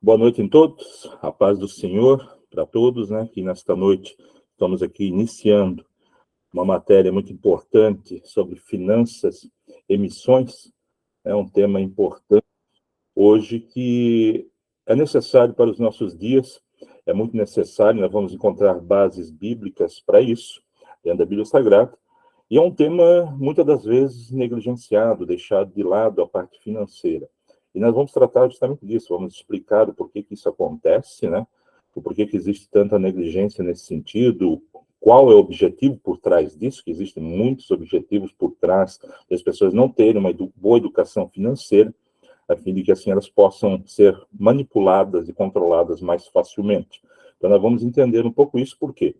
Boa noite a todos, a paz do Senhor para todos, né? Que nesta noite estamos aqui iniciando uma matéria muito importante sobre finanças, emissões. É um tema importante hoje que é necessário para os nossos dias, é muito necessário, nós vamos encontrar bases bíblicas para isso, dentro da Bíblia Sagrada, e é um tema, muitas das vezes, negligenciado, deixado de lado a parte financeira. E nós vamos tratar justamente disso, vamos explicar o porquê que isso acontece, né? O porquê que existe tanta negligência nesse sentido, qual é o objetivo por trás disso, que existem muitos objetivos por trás das pessoas não terem uma boa educação financeira, a fim de que assim elas possam ser manipuladas e controladas mais facilmente. Então nós vamos entender um pouco isso, porque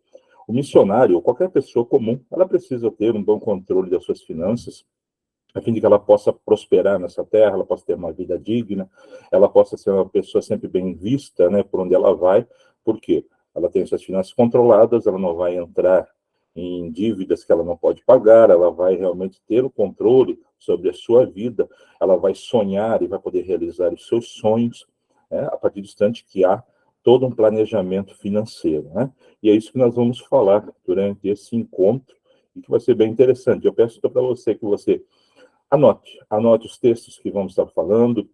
o missionário, ou qualquer pessoa comum, ela precisa ter um bom controle das suas finanças, a fim de que ela possa prosperar nessa terra, ela possa ter uma vida digna, ela possa ser uma pessoa sempre bem vista, né, por onde ela vai, porque ela tem suas finanças controladas, ela não vai entrar em dívidas que ela não pode pagar, ela vai realmente ter o controle sobre a sua vida, ela vai sonhar e vai poder realizar os seus sonhos, né, a partir do instante que há todo um planejamento financeiro, né? E é isso que nós vamos falar durante esse encontro, e que vai ser bem interessante. Eu peço para você que você anote os textos que vamos estar falando,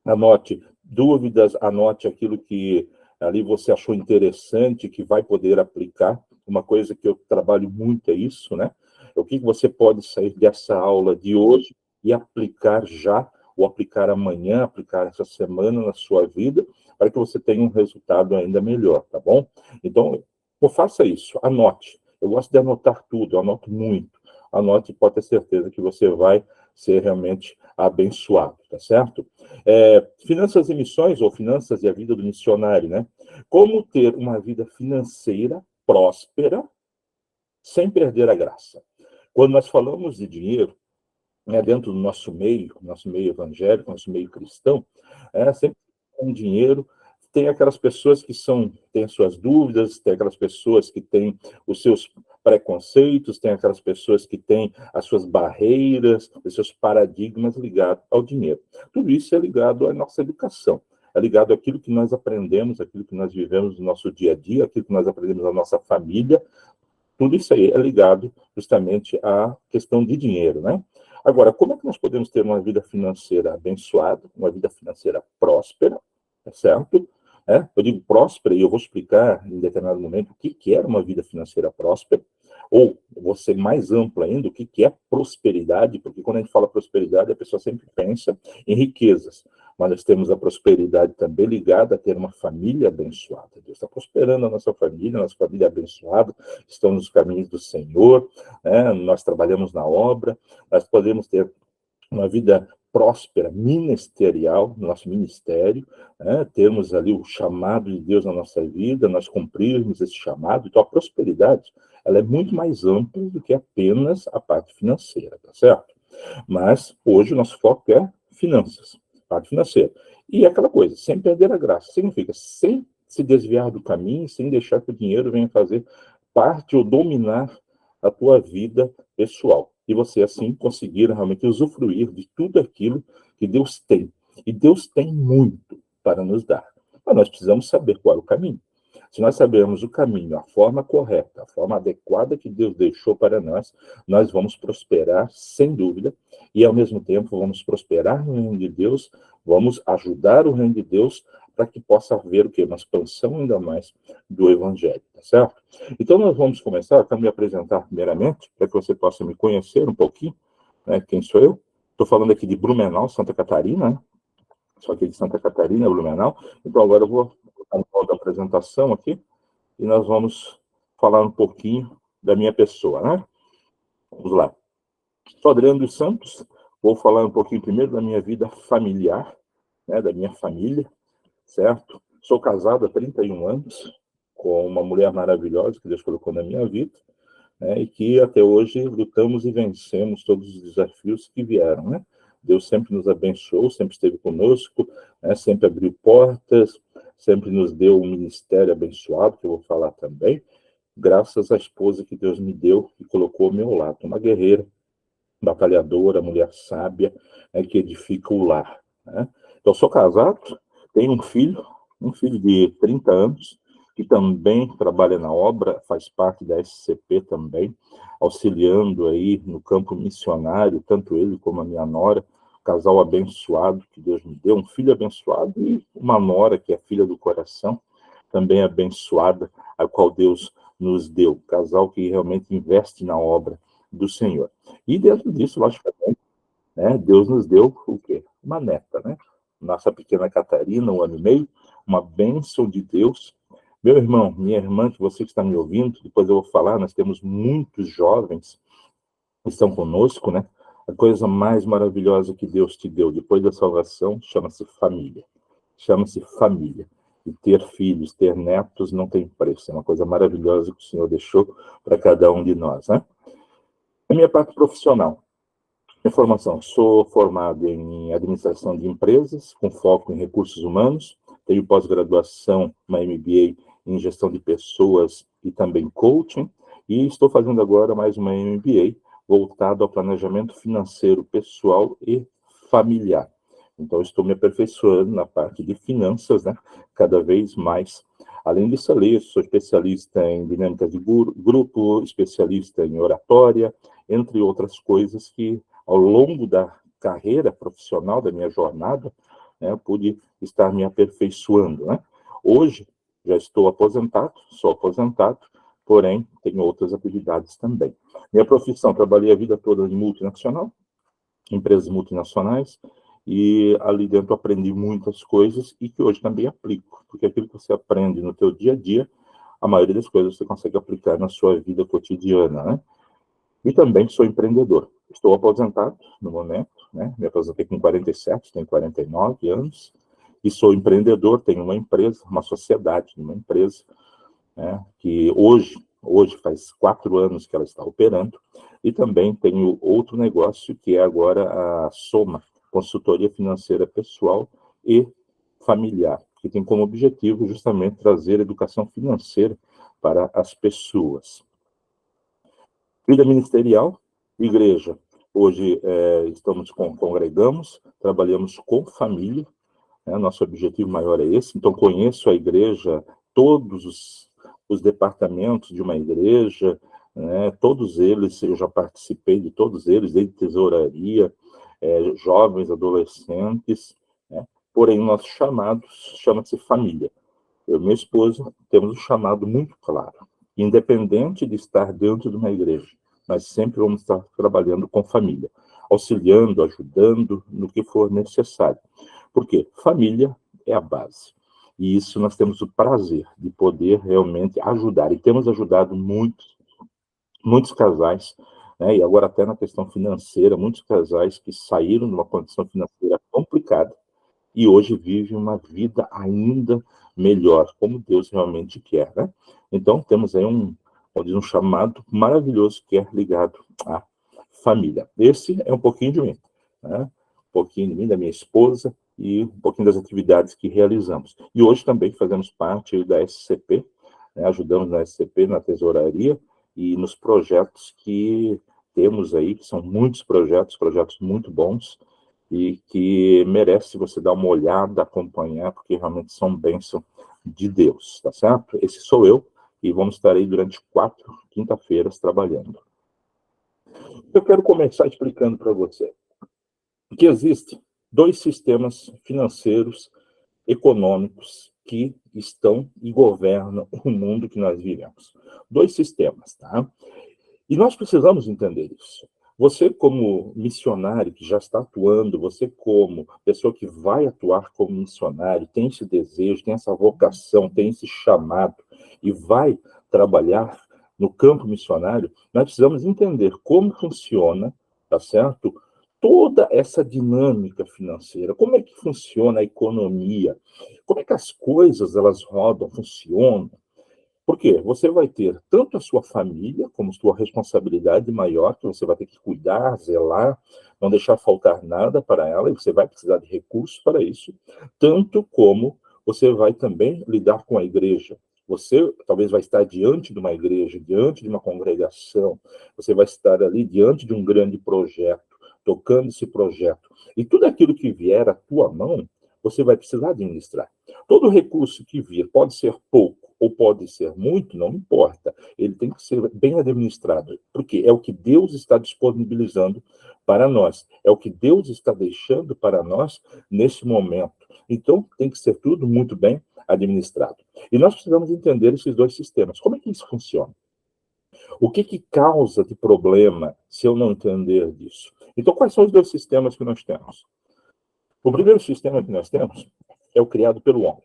anote dúvidas, anote aquilo que ali você achou interessante, que vai poder aplicar. Uma coisa que eu trabalho muito é isso, né? O que você pode sair dessa aula de hoje e aplicar já, ou aplicar amanhã, aplicar essa semana na sua vida, para que você tenha um resultado ainda melhor, tá bom? Então, faça isso, anote. Eu gosto de anotar tudo, eu anoto muito. Anote e pode ter certeza que você vai ser realmente abençoado, tá certo? Finanças e missões, ou finanças e a vida do missionário, né? Como ter uma vida financeira próspera sem perder a graça. Quando nós falamos de dinheiro, né, dentro do nosso meio evangélico, nosso meio cristão, sempre com dinheiro, tem aquelas pessoas que têm as suas dúvidas, tem aquelas pessoas que têm os seus preconceitos, tem aquelas pessoas que têm as suas barreiras, os seus paradigmas ligados ao dinheiro. Tudo isso é ligado à nossa educação, é ligado àquilo que nós aprendemos, àquilo que nós vivemos no nosso dia a dia, àquilo que nós aprendemos na nossa família. Tudo isso aí é ligado justamente à questão de dinheiro, né? Agora, como é que nós podemos ter uma vida financeira abençoada, uma vida financeira próspera, tá certo? Eu digo próspera e eu vou explicar em determinado momento o que é uma vida financeira próspera, ou vou ser mais amplo ainda, o que é prosperidade, porque quando a gente fala prosperidade, a pessoa sempre pensa em riquezas, mas nós temos a prosperidade também ligada a ter uma família abençoada. Deus está prosperando a nossa família é abençoada, estamos nos caminhos do Senhor, né? Nós trabalhamos na obra, nós podemos ter uma vida próspera, ministerial, no nosso ministério, né? Termos ali o chamado de Deus na nossa vida, nós cumprirmos esse chamado. Então, a prosperidade, ela é muito mais ampla do que apenas a parte financeira, tá certo? Mas, hoje, o nosso foco é finanças, parte financeira. E é aquela coisa, sem perder a graça, significa sem se desviar do caminho, sem deixar que o dinheiro venha fazer parte ou dominar a tua vida pessoal. E você, assim, conseguir realmente usufruir de tudo aquilo que Deus tem. E Deus tem muito para nos dar. Mas nós precisamos saber qual é o caminho. Se nós sabermos o caminho, a forma correta, a forma adequada que Deus deixou para nós vamos prosperar, sem dúvida, e ao mesmo tempo vamos prosperar no reino de Deus, vamos ajudar o reino de Deus para que possa haver o quê? Uma expansão ainda mais do Evangelho, tá certo? Então nós vamos começar, eu quero me apresentar primeiramente, para que você possa me conhecer um pouquinho, né, quem sou eu. Estou falando aqui de Blumenau, Santa Catarina, né? Sou aqui de Santa Catarina, Blumenau. Então agora eu vou colocar no modo da apresentação aqui, e nós vamos falar um pouquinho da minha pessoa, né? Vamos lá. Sou Adriano dos Santos, vou falar um pouquinho primeiro da minha vida familiar, né, da minha família, certo? Sou casado há 31 anos, com uma mulher maravilhosa que Deus colocou na minha vida, né, e que até hoje lutamos e vencemos todos os desafios que vieram, né? Deus sempre nos abençoou, sempre esteve conosco, né, sempre abriu portas, sempre nos deu um ministério abençoado, que eu vou falar também, graças à esposa que Deus me deu e colocou ao meu lado, uma guerreira, batalhadora, mulher sábia, né, que edifica o lar, né? Então, sou casado, tenho um filho, um filho de 30 anos, que também trabalha na obra, faz parte da SCP também, auxiliando aí no campo missionário, tanto ele como a minha nora, casal abençoado que Deus me deu, um filho abençoado e uma nora que é filha do coração, também abençoada, a qual Deus nos deu, casal que realmente investe na obra do Senhor. E dentro disso, logicamente, né, Deus nos deu o quê? Uma neta, né? Nossa pequena Catarina, 1 ano e meio, uma bênção de Deus. Meu irmão, minha irmã, que você que está me ouvindo, depois eu vou falar, nós temos muitos jovens que estão conosco, né? A coisa mais maravilhosa que Deus te deu depois da salvação chama-se família. Chama-se família. E ter filhos, ter netos não tem preço. É uma coisa maravilhosa que o Senhor deixou para cada um de nós, né? A minha parte profissional. Minha formação. Sou formado em administração de empresas, com foco em recursos humanos. Tenho pós-graduação, uma MBA em gestão de pessoas e também coaching. E estou fazendo agora mais uma MBA voltado ao planejamento financeiro pessoal e familiar. Então, estou me aperfeiçoando na parte de finanças, né? Cada vez mais. Além disso, sou especialista em dinâmica de grupo, especialista em oratória, entre outras coisas que, ao longo da carreira profissional, da minha jornada, né, eu pude estar me aperfeiçoando, né? Hoje, já estou aposentado, sou aposentado, porém, tenho outras atividades também. Minha profissão, trabalhei a vida toda em multinacional, empresas multinacionais, e ali dentro aprendi muitas coisas e que hoje também aplico, porque aquilo que você aprende no teu dia a dia, a maioria das coisas você consegue aplicar na sua vida cotidiana, né? E também sou empreendedor. Estou aposentado no momento, né? Me aposentei com 47, tenho 49 anos, e sou empreendedor, tenho uma empresa, uma sociedade, uma empresa, né? Que hoje faz 4 anos que ela está operando, e também tenho outro negócio que é agora a Soma, consultoria financeira pessoal e familiar, que tem como objetivo justamente trazer educação financeira para as pessoas. Vida ministerial, igreja. Hoje congregamos, trabalhamos com família, né? Nosso objetivo maior é esse. Então, conheço a igreja, todos os departamentos de uma igreja, né? Todos eles, eu já participei de todos eles, desde tesouraria, jovens, adolescentes, né? Porém, o nosso chamado chama-se família. Eu e minha esposa temos um chamado muito claro, independente de estar dentro de uma igreja, mas sempre vamos estar trabalhando com família, auxiliando, ajudando no que for necessário. Porque família é a base. E isso nós temos o prazer de poder realmente ajudar. E temos ajudado muitos casais, né? E agora até na questão financeira, muitos casais que saíram de uma condição financeira complicada e hoje vivem uma vida ainda melhor, como Deus realmente quer, né? Então, temos aí um chamado maravilhoso que é ligado à família. Esse é um pouquinho de mim, né? Um pouquinho de mim, da minha esposa, e um pouquinho das atividades que realizamos. E hoje também fazemos parte da SCP, né? Ajudamos na SCP, na tesouraria, e nos projetos que temos aí, que são muitos projetos muito bons, e que merece você dar uma olhada, acompanhar, porque realmente são bênção de Deus, tá certo? Esse sou eu, e vamos estar aí durante 4 quinta-feiras trabalhando. Eu quero começar explicando para você que existem 2 sistemas financeiros, econômicos, que estão e governam o mundo que nós vivemos. 2 sistemas, tá? E nós precisamos entender isso. Você, como missionário que já está atuando, você, como pessoa que vai atuar como missionário, tem esse desejo, tem essa vocação, tem esse chamado e vai trabalhar no campo missionário, nós precisamos entender como funciona, tá certo? Toda essa dinâmica financeira, como é que funciona a economia, como é que as coisas elas rodam, funcionam. Porque você vai ter tanto a sua família, como sua responsabilidade maior, que você vai ter que cuidar, zelar, não deixar faltar nada para ela, e você vai precisar de recursos para isso, tanto como você vai também lidar com a igreja. Você talvez vai estar diante de uma igreja, diante de uma congregação, você vai estar ali diante de um grande projeto, tocando esse projeto. E tudo aquilo que vier à tua mão, você vai precisar administrar. Todo recurso que vir, pode ser pouco ou pode ser muito, não importa. Ele tem que ser bem administrado, porque é o que Deus está disponibilizando para nós, é o que Deus está deixando para nós nesse momento. Então, tem que ser tudo muito bem administrado. E nós precisamos entender esses dois sistemas. Como é que isso funciona? O que causa de problema se eu não entender disso? Então, quais são os dois sistemas que nós temos? O primeiro sistema que nós temos é o criado pelo homem.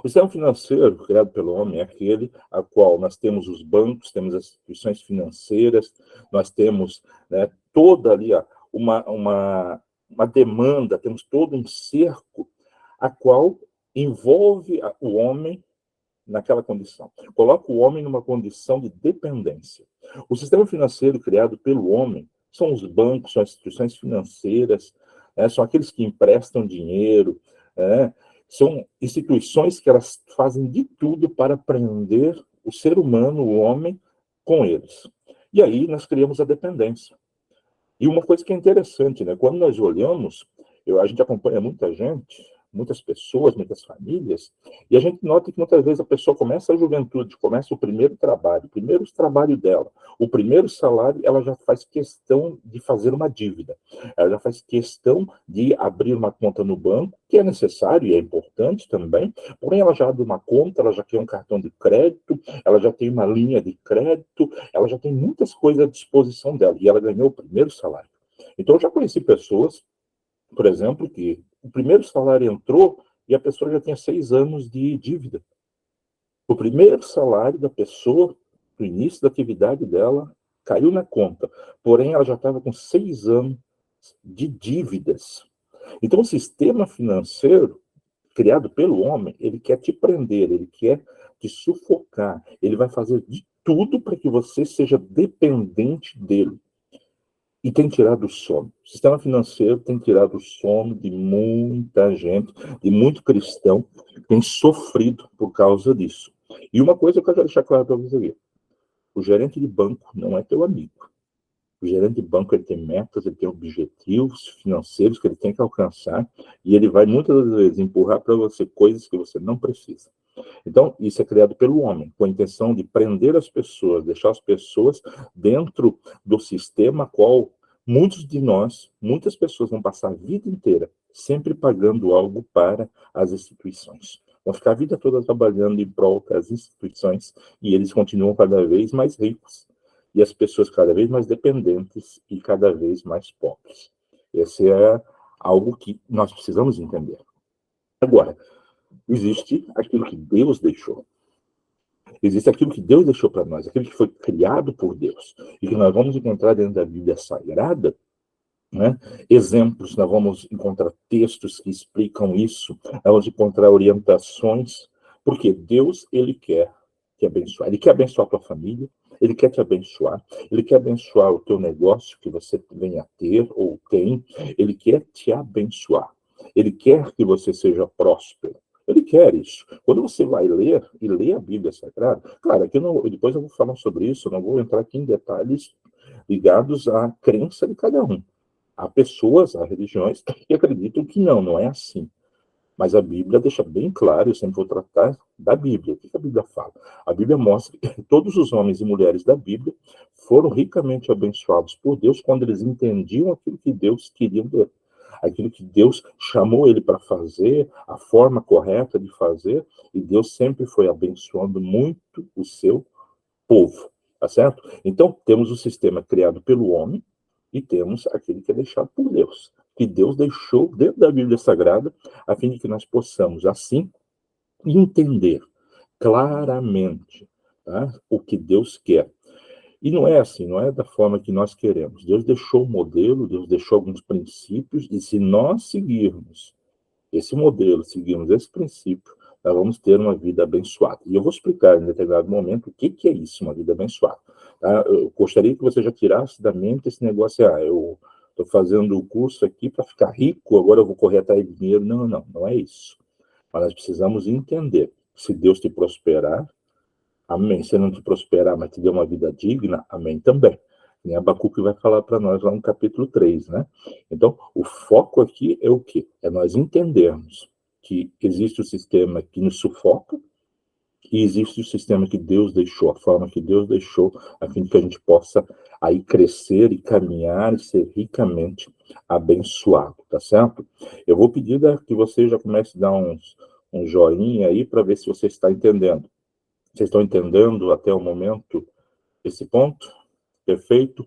O sistema financeiro criado pelo homem é aquele a qual nós temos os bancos, temos as instituições financeiras, nós temos, né, toda ali uma demanda, temos todo um cerco a qual envolve o homem naquela condição. Coloca o homem numa condição de dependência. O sistema financeiro criado pelo homem são os bancos, são as instituições financeiras, são aqueles que emprestam dinheiro, são instituições que elas fazem de tudo para prender o ser humano, o homem, com eles. E aí nós criamos a dependência. E uma coisa que é interessante, né? Quando nós olhamos, a gente acompanha muita gente, muitas pessoas, muitas famílias, e a gente nota que muitas vezes a pessoa começa a juventude, começa o primeiro trabalho dela, o primeiro salário, ela já faz questão de fazer uma dívida, ela já faz questão de abrir uma conta no banco, que é necessário e é importante também, porém ela já abre uma conta, ela já quer um cartão de crédito, ela já tem uma linha de crédito, ela já tem muitas coisas à disposição dela, e ela ganhou o primeiro salário. Então eu já conheci pessoas, por exemplo, que o primeiro salário entrou e a pessoa já tinha 6 anos de dívida. O primeiro salário da pessoa, no início da atividade dela, caiu na conta. Porém, ela já estava com 6 anos de dívidas. Então, o sistema financeiro, criado pelo homem, ele quer te prender, ele quer te sufocar. Ele vai fazer de tudo para que você seja dependente dele. E tem tirado o sono. O sistema financeiro tem tirado o sono de muita gente, de muito cristão, que tem sofrido por causa disso. E uma coisa que eu quero deixar claro para você aqui. O gerente de banco não é teu amigo. O gerente de banco ele tem metas, ele tem objetivos financeiros que ele tem que alcançar, e ele vai muitas vezes empurrar para você coisas que você não precisa. Então, isso é criado pelo homem, com a intenção de prender as pessoas, deixar as pessoas dentro do sistema qual muitos de nós, muitas pessoas vão passar a vida inteira sempre pagando algo para as instituições. Vão ficar a vida toda trabalhando em prol das instituições e eles continuam cada vez mais ricos e as pessoas cada vez mais dependentes e cada vez mais pobres. Esse é algo que nós precisamos entender. Agora, existe aquilo que Deus deixou. Existe aquilo que Deus deixou para nós, aquilo que foi criado por Deus. E que nós vamos encontrar dentro da Bíblia Sagrada, né? Exemplos, nós vamos encontrar textos que explicam isso, nós vamos encontrar orientações, porque Deus, ele quer te abençoar. Ele quer abençoar a tua família, ele quer te abençoar, ele quer abençoar o teu negócio que você venha a ter ou tem, ele quer te abençoar. Ele quer que você seja próspero. Ele quer isso. Quando você vai ler e lê a Bíblia Sagrada, claro, aqui depois eu vou falar sobre isso, eu não vou entrar aqui em detalhes ligados à crença de cada um. Há pessoas, há religiões que acreditam que não é assim. Mas a Bíblia deixa bem claro, eu sempre vou tratar da Bíblia. O que a Bíblia fala? A Bíblia mostra que todos os homens e mulheres da Bíblia foram ricamente abençoados por Deus quando eles entendiam aquilo que Deus queria ver. Aquilo que Deus chamou ele para fazer, a forma correta de fazer, e Deus sempre foi abençoando muito o seu povo, tá certo? Então, temos o sistema criado pelo homem e temos aquele que é deixado por Deus, que Deus deixou dentro da Bíblia Sagrada, a fim de que nós possamos, assim, entender claramente, tá, o que Deus quer. E não é assim, não é da forma que nós queremos. Deus deixou um modelo, Deus deixou alguns princípios, e se nós seguirmos esse modelo, seguirmos esse princípio, nós vamos ter uma vida abençoada. E eu vou explicar em determinado momento o que é isso, uma vida abençoada. Tá? Eu gostaria que você já tirasse da mente esse negócio, eu estou fazendo o curso aqui para ficar rico, agora eu vou correr atrás de dinheiro. Não é isso. Mas nós precisamos entender, se Deus te prosperar, amém. Se não te prosperar, mas te dê uma vida digna, amém também. Em Abacuque vai falar para nós lá no capítulo 3, né? Então, o foco aqui é o quê? É nós entendermos que existe o sistema que nos sufoca e existe o sistema que Deus deixou, a forma que Deus deixou, a fim de que a gente possa aí crescer e caminhar e ser ricamente abençoado, tá certo? Eu vou pedir que você já comece a dar um joinha aí para ver se você está entendendo. Vocês estão entendendo até o momento esse ponto? Perfeito?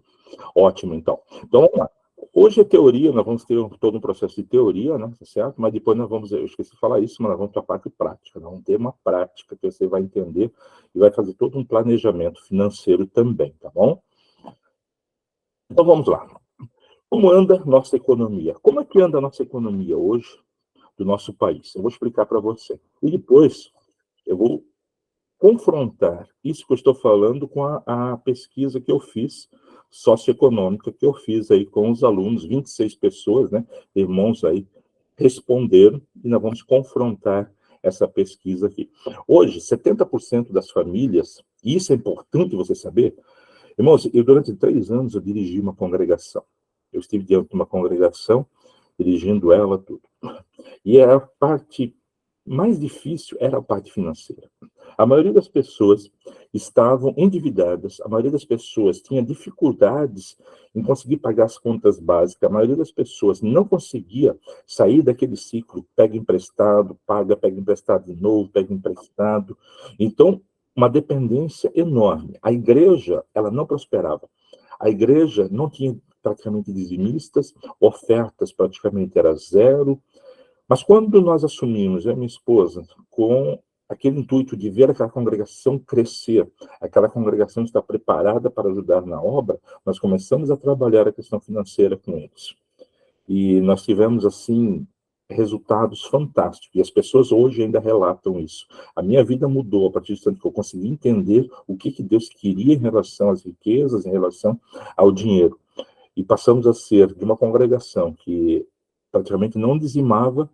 Ótimo, então. Então, vamos lá. Hoje é teoria, nós vamos ter todo um processo de teoria, né, certo? Mas depois nós vamos, eu esqueci de falar isso, mas nós vamos para a parte prática. Nós vamos ter uma prática que você vai entender e vai fazer todo um planejamento financeiro também, tá bom? Então, vamos lá. Como anda nossa economia? Como é que anda a nossa economia hoje do nosso país? Eu vou explicar para você. E depois eu vou confrontar isso que eu estou falando com a pesquisa que eu fiz, socioeconômica, que eu fiz aí com os alunos, 26 pessoas, né, irmãos aí, responderam, e nós vamos confrontar essa pesquisa aqui. Hoje, 70% das famílias, e isso é importante você saber, irmãos, durante 3 anos eu dirigi uma congregação. Eu estive diante de uma congregação, dirigindo ela, tudo. E a parte mais difícil era a parte financeira. A maioria das pessoas estavam endividadas, a maioria das pessoas tinha dificuldades em conseguir pagar as contas básicas, a maioria das pessoas não conseguia sair daquele ciclo, pega emprestado, paga, pega emprestado de novo, pega emprestado. Então, uma dependência enorme. A igreja, ela não prosperava. A igreja não tinha praticamente dizimistas, ofertas praticamente era zero. Mas quando nós assumimos, eu e minha esposa, com aquele intuito de ver aquela congregação crescer, aquela congregação estar preparada para ajudar na obra, nós começamos a trabalhar a questão financeira com eles. E nós tivemos, assim, resultados fantásticos. E as pessoas hoje ainda relatam isso. A minha vida mudou a partir do instante que eu consegui entender o que Deus queria em relação às riquezas, em relação ao dinheiro. E passamos a ser de uma congregação que praticamente não dizimava.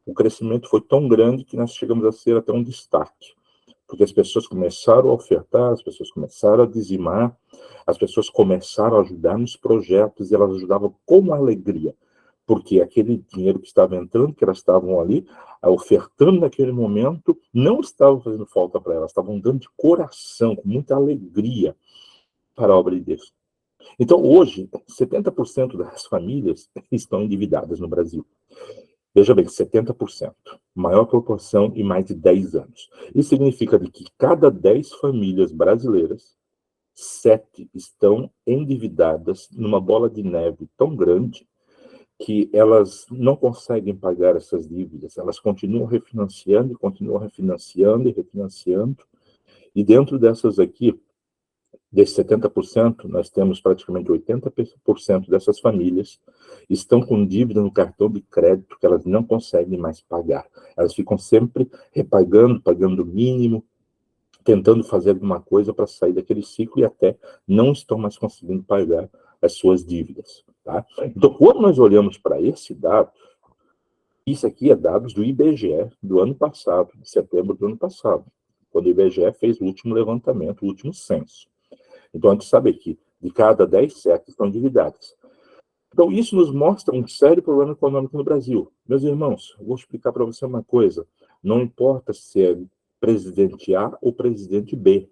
O crescimento foi tão grande que nós chegamos a ser até um destaque, porque as pessoas começaram a ofertar, as pessoas começaram a dizimar, as pessoas começaram a ajudar nos projetos, e elas ajudavam com alegria, porque aquele dinheiro que estava entrando, que elas estavam ali, ofertando naquele momento, não estava fazendo falta para elas, estavam dando de coração, com muita alegria, para a obra de Deus. Então, hoje, 70% das famílias estão endividadas no Brasil. Veja bem, 70%, maior proporção em mais de 10 anos. Isso significa que cada 10 famílias brasileiras, 7 estão endividadas numa bola de neve tão grande que elas não conseguem pagar essas dívidas. Elas continuam refinanciando, e refinanciando. E dentro dessas aqui, desses 70%, nós temos praticamente 80% dessas famílias estão com dívida no cartão de crédito que elas não conseguem mais pagar. Elas ficam sempre repagando, pagando o mínimo, tentando fazer alguma coisa para sair daquele ciclo e até não estão mais conseguindo pagar as suas dívidas. Tá? Então, quando nós olhamos para esse dado, isso aqui é dados do IBGE do ano passado, de setembro do ano passado, quando o IBGE fez o último levantamento, o último censo. Então, a gente sabe que de cada 10, 7 estão endividadas. Então, isso nos mostra um sério problema econômico no Brasil. Meus irmãos, eu vou explicar para você uma coisa. Não importa se é presidente A ou presidente B.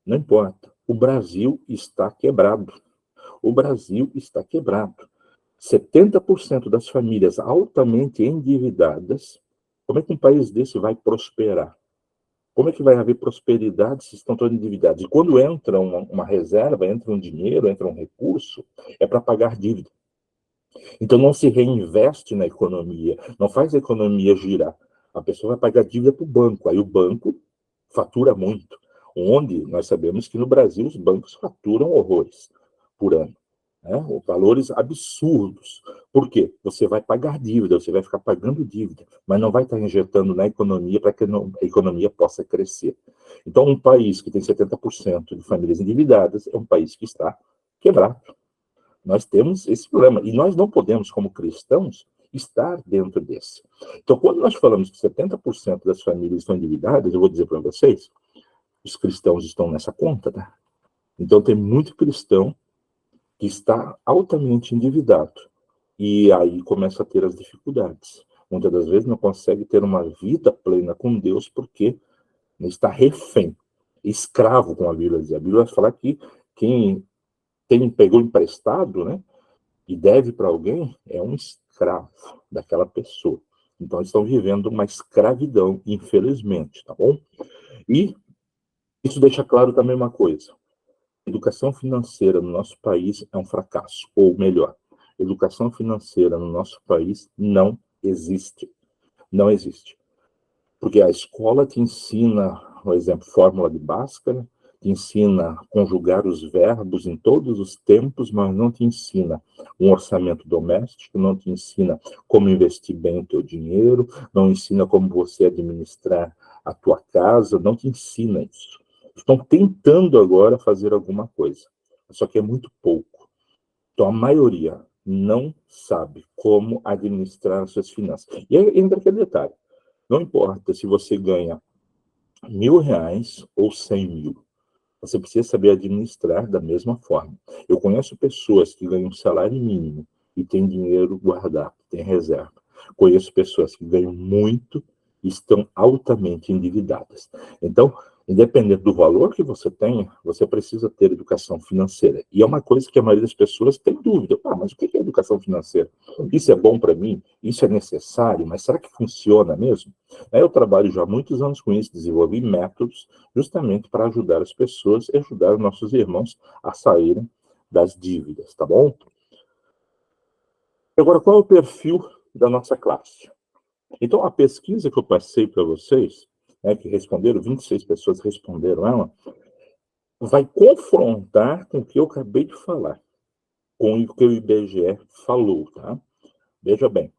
Não importa. O Brasil está quebrado. O Brasil está quebrado. 70% das famílias altamente endividadas, como é que um país desse vai prosperar? Como é que vai haver prosperidade se estão todos endividados? E quando entra uma reserva, entra um dinheiro, entra um recurso, é para pagar dívida. Então não se reinveste na economia, não faz a economia girar. A pessoa vai pagar dívida para o banco, aí o banco fatura muito. Onde nós sabemos que no Brasil os bancos faturam horrores por ano. Né? Valores absurdos. Por quê? Você vai pagar dívida, você vai ficar pagando dívida, mas não vai estar injetando na economia para que a economia possa crescer. Então, um país que tem 70% de famílias endividadas é um país que está quebrado. Nós temos esse problema. E nós não podemos, como cristãos, estar dentro desse. Então, quando nós falamos que 70% das famílias estão endividadas, eu vou dizer para vocês, os cristãos estão nessa conta, tá? Então, tem muito cristão que está altamente endividado. E aí começa a ter as dificuldades. Muitas das vezes não consegue ter uma vida plena com Deus porque está refém, escravo, como a Bíblia diz. A Bíblia vai falar que quem pegou emprestado, né, e deve para alguém, é um escravo daquela pessoa. Então, eles estão vivendo uma escravidão, infelizmente, tá bom? E isso deixa claro também uma coisa. Educação financeira no nosso país é um fracasso, ou melhor, educação financeira no nosso país não existe. Não existe. Porque a escola te ensina, por exemplo, fórmula de Bhaskara, te ensina a conjugar os verbos em todos os tempos, mas não te ensina um orçamento doméstico, não te ensina como investir bem o teu dinheiro, não ensina como você administrar a tua casa, não te ensina isso. Estão tentando agora fazer alguma coisa, só que é muito pouco. Então, a maioria não sabe como administrar as suas finanças. E aí entra aquele detalhe. Não importa se você ganha R$ 1.000 ou 100.000, você precisa saber administrar da mesma forma. Eu conheço pessoas que ganham um salário mínimo e têm dinheiro guardado, têm reserva. Conheço pessoas que ganham muito e estão altamente endividadas. Então, independente do valor que você tenha, você precisa ter educação financeira. E é uma coisa que a maioria das pessoas tem dúvida. Mas o que é educação financeira? Isso é bom para mim? Isso é necessário? Mas será que funciona mesmo? Eu trabalho já há muitos anos com isso, desenvolvi métodos justamente para ajudar as pessoas e ajudar os nossos irmãos a saírem das dívidas, tá bom? Agora, qual é o perfil da nossa classe? Então, a pesquisa que eu passei para vocês, que responderam, 26 pessoas responderam ela, vai confrontar com o que eu acabei de falar, com o que o IBGE falou, tá? Veja bem.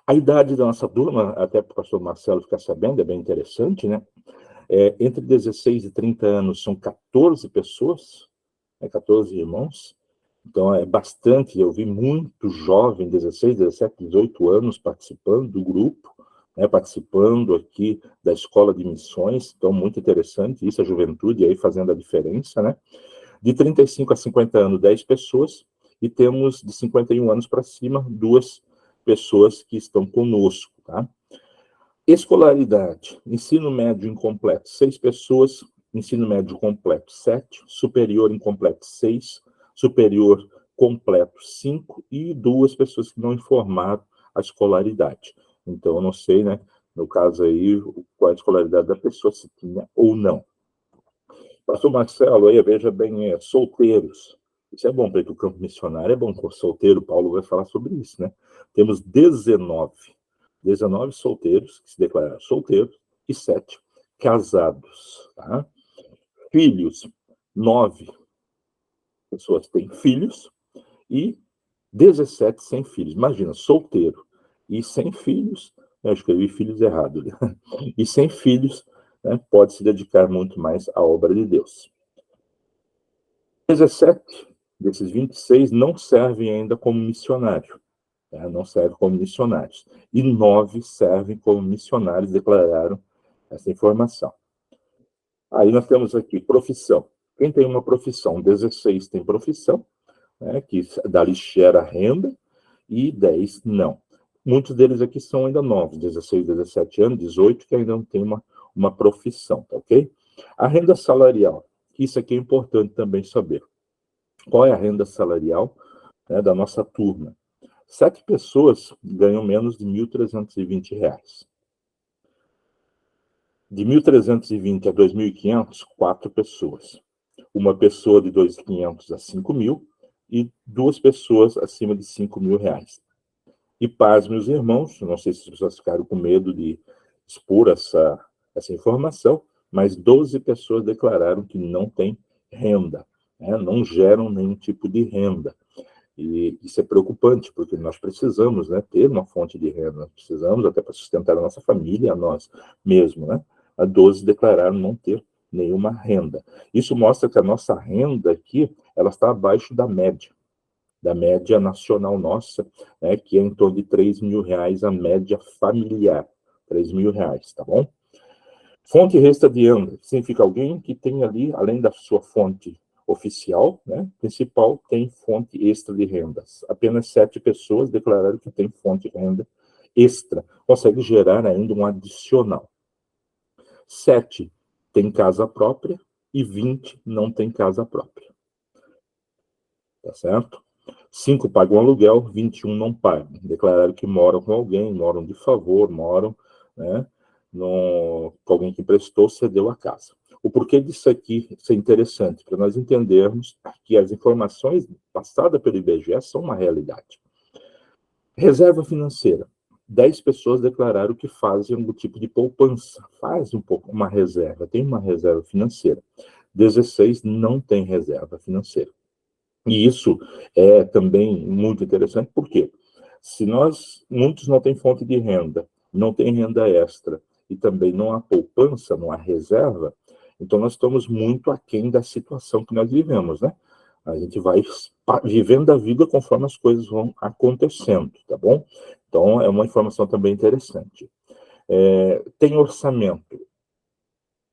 A idade da nossa turma, até para o pastor Marcelo ficar sabendo, é bem interessante, né? Entre 16 e 30 anos são 14 pessoas, 14 irmãos. Então, é bastante. Eu vi muito jovem, 16, 17, 18 anos, participando do grupo, participando aqui da escola de missões. Então, muito interessante isso, a juventude aí fazendo a diferença, né? De 35 a 50 anos, 10 pessoas. E temos de 51 anos para cima, 2 pessoas que estão conosco, tá? Escolaridade, ensino médio incompleto, 6 pessoas, ensino médio completo, 7, superior incompleto, 6, superior completo, 5, e 2 pessoas que não informaram a escolaridade. Então, eu não sei, né, no caso aí, qual a escolaridade da pessoa, se tinha ou não. Pastor Marcelo, aí, veja bem, solteiros. Isso é bom para ir para o campo missionário, é bom com solteiro, Paulo vai falar sobre isso, né? Temos 19 solteiros que se declararam solteiros e 7 casados, tá? Filhos, 9 pessoas têm filhos e 17 sem filhos. Imagina, solteiro e sem filhos, eu escrevi filhos errado, né? E sem filhos, né, pode se dedicar muito mais à obra de Deus. 17 desses 26 não servem ainda como missionário, não servem como missionários. E 9 servem como missionários, declararam essa informação. Aí nós temos aqui profissão. Quem tem uma profissão? 16 tem profissão, que dali gera renda, e 10 não. Muitos deles aqui são ainda novos, 16, 17 anos, 18, que ainda não tem uma profissão, tá ok? A renda salarial, isso aqui é importante também saber. Qual é a renda salarial, da nossa turma? 7 pessoas ganham menos de R$ 1.320. De 1.320 a 2.500, 4 pessoas. Uma pessoa de 2.500 a 5.000 e 2 pessoas acima de R$ 5.000. E paz, meus irmãos, não sei se as pessoas ficaram com medo de expor essa informação, mas 12 pessoas declararam que não têm renda, não geram nenhum tipo de renda. E isso é preocupante, porque nós precisamos, ter uma fonte de renda, nós precisamos até para sustentar a nossa família, a nós mesmos, né? A 12 declararam não ter nenhuma renda. Isso mostra que a nossa renda aqui, ela está abaixo da média nacional nossa, que é em torno de R$ 3.000 a média familiar, R$ 3.000, tá bom? Fonte extra de renda significa alguém que tem ali, além da sua fonte oficial, né, principal, tem fonte extra de rendas. Apenas 7 pessoas declararam que tem fonte de renda extra. Consegue gerar ainda um adicional. 7 tem casa própria e 20 não tem casa própria. Tá certo? 5 pagam aluguel, 21 não pagam. Declararam que moram com alguém, moram de favor, moram, né, com alguém que prestou, cedeu a casa. O porquê disso aqui ser interessante? Para nós entendermos que as informações passadas pelo IBGE são uma realidade. Reserva financeira. 10 pessoas declararam que fazem algum tipo de poupança, fazem uma reserva, tem uma reserva financeira. 16 não tem reserva financeira. E isso é também muito interessante, porque se muitos não têm fonte de renda, não têm renda extra, e também não há poupança, não há reserva, então nós estamos muito aquém da situação que nós vivemos, né? A gente vai vivendo a vida conforme as coisas vão acontecendo, tá bom? Então, é uma informação também interessante. Tem orçamento.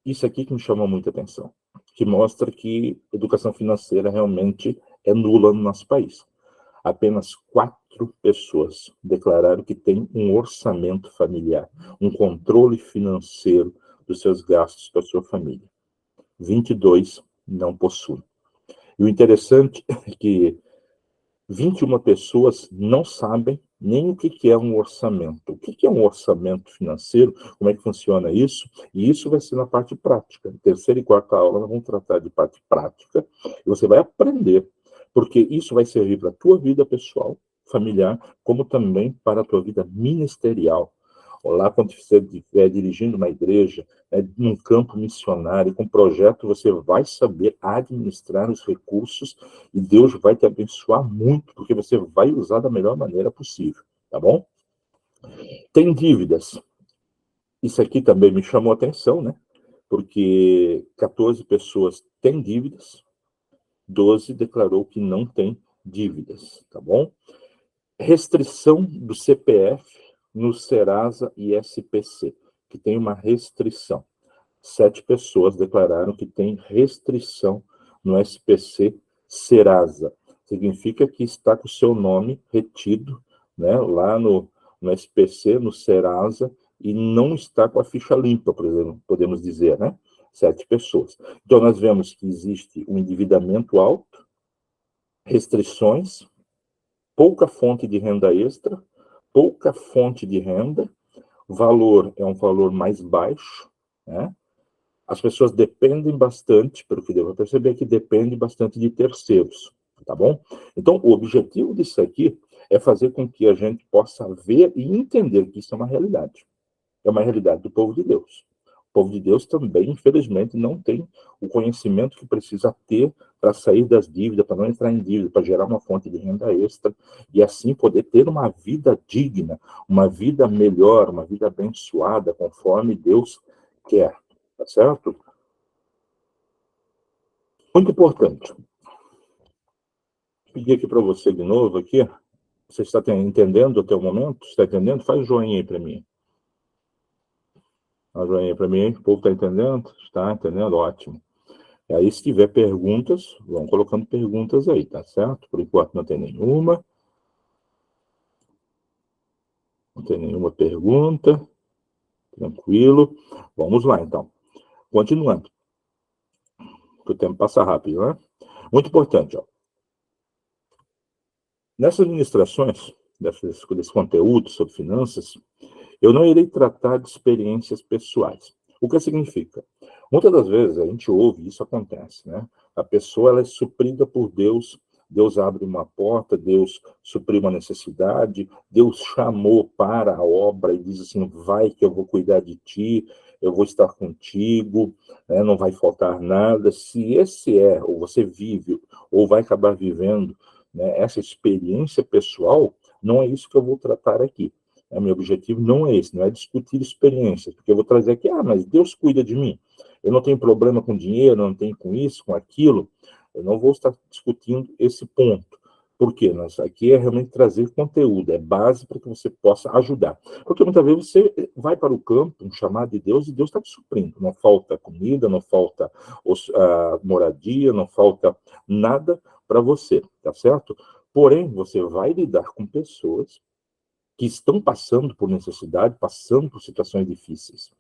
Isso aqui que me chama muita atenção, que mostra que educação financeira realmente é nula no nosso país. Apenas 4 pessoas declararam que têm um orçamento familiar, um controle financeiro dos seus gastos com a sua família. 22 não possuem. E o interessante é que 21 pessoas não sabem nem o que é um orçamento. O que é um orçamento financeiro? Como é que funciona isso? E isso vai ser na parte prática. Terceira e quarta aula nós vamos tratar de parte prática e você vai aprender, porque isso vai servir para a tua vida pessoal, familiar, como também para a tua vida ministerial. Lá, quando você estiver dirigindo uma igreja, num campo missionário, com projeto, você vai saber administrar os recursos e Deus vai te abençoar muito, porque você vai usar da melhor maneira possível, tá bom? Tem dívidas. Isso aqui também me chamou a atenção, né? Porque 14 pessoas têm dívidas, 12 declarou que não tem dívidas, tá bom? Restrição do CPF no Serasa e SPC, que tem uma restrição. 7 pessoas declararam que tem restrição no SPC Serasa. Significa que está com o seu nome retido, né, lá no SPC, no Serasa, e não está com a ficha limpa, por exemplo, podemos dizer, né? 7 pessoas. Então, nós vemos que existe um endividamento alto, restrições, pouca fonte de renda extra, pouca fonte de renda, valor é um valor mais baixo, né? As pessoas dependem bastante, pelo que devo perceber, que dependem bastante de terceiros, tá bom? Então, o objetivo disso aqui é fazer com que a gente possa ver e entender que isso é uma realidade. É uma realidade do povo de Deus. O povo de Deus também, infelizmente, não tem o conhecimento que precisa ter para sair das dívidas, para não entrar em dívida, para gerar uma fonte de renda extra e assim poder ter uma vida digna, uma vida melhor, uma vida abençoada, conforme Deus quer. Tá certo? Muito importante. Pedir aqui para você de novo aqui. Você está entendendo até o momento? Está entendendo? Faz joinha aí para mim. Faz joinha para mim. O povo está entendendo? Está entendendo? Ótimo. E aí, se tiver perguntas, vão colocando perguntas aí, tá certo? Por enquanto não tem nenhuma. Não tem nenhuma pergunta. Tranquilo. Vamos lá, então. Continuando. O tempo passa rápido, né? Muito importante, ó. Nessas ministrações, desse conteúdo sobre finanças, eu não irei tratar de experiências pessoais. O que significa? Muitas das vezes a gente ouve, isso acontece, né? A pessoa ela é suprida por Deus, Deus abre uma porta, Deus supriu uma necessidade, Deus chamou para a obra e diz assim, vai que eu vou cuidar de ti, eu vou estar contigo, né? Não vai faltar nada. Se esse ou você vive, ou vai acabar vivendo, né, essa experiência pessoal, não é isso que eu vou tratar aqui. Meu objetivo não é esse, não é discutir experiências, porque eu vou trazer aqui, mas Deus cuida de mim. Eu não tenho problema com dinheiro, não tenho com isso, com aquilo. Eu não vou estar discutindo esse ponto. Por quê? Nós aqui é realmente trazer conteúdo, é base para que você possa ajudar. Porque muitas vezes você vai para o campo, um chamado de Deus, e Deus está te suprindo. Não falta comida, não falta moradia, não falta nada para você, tá certo? Porém, você vai lidar com pessoas que estão passando por necessidade, passando por situações difíceis.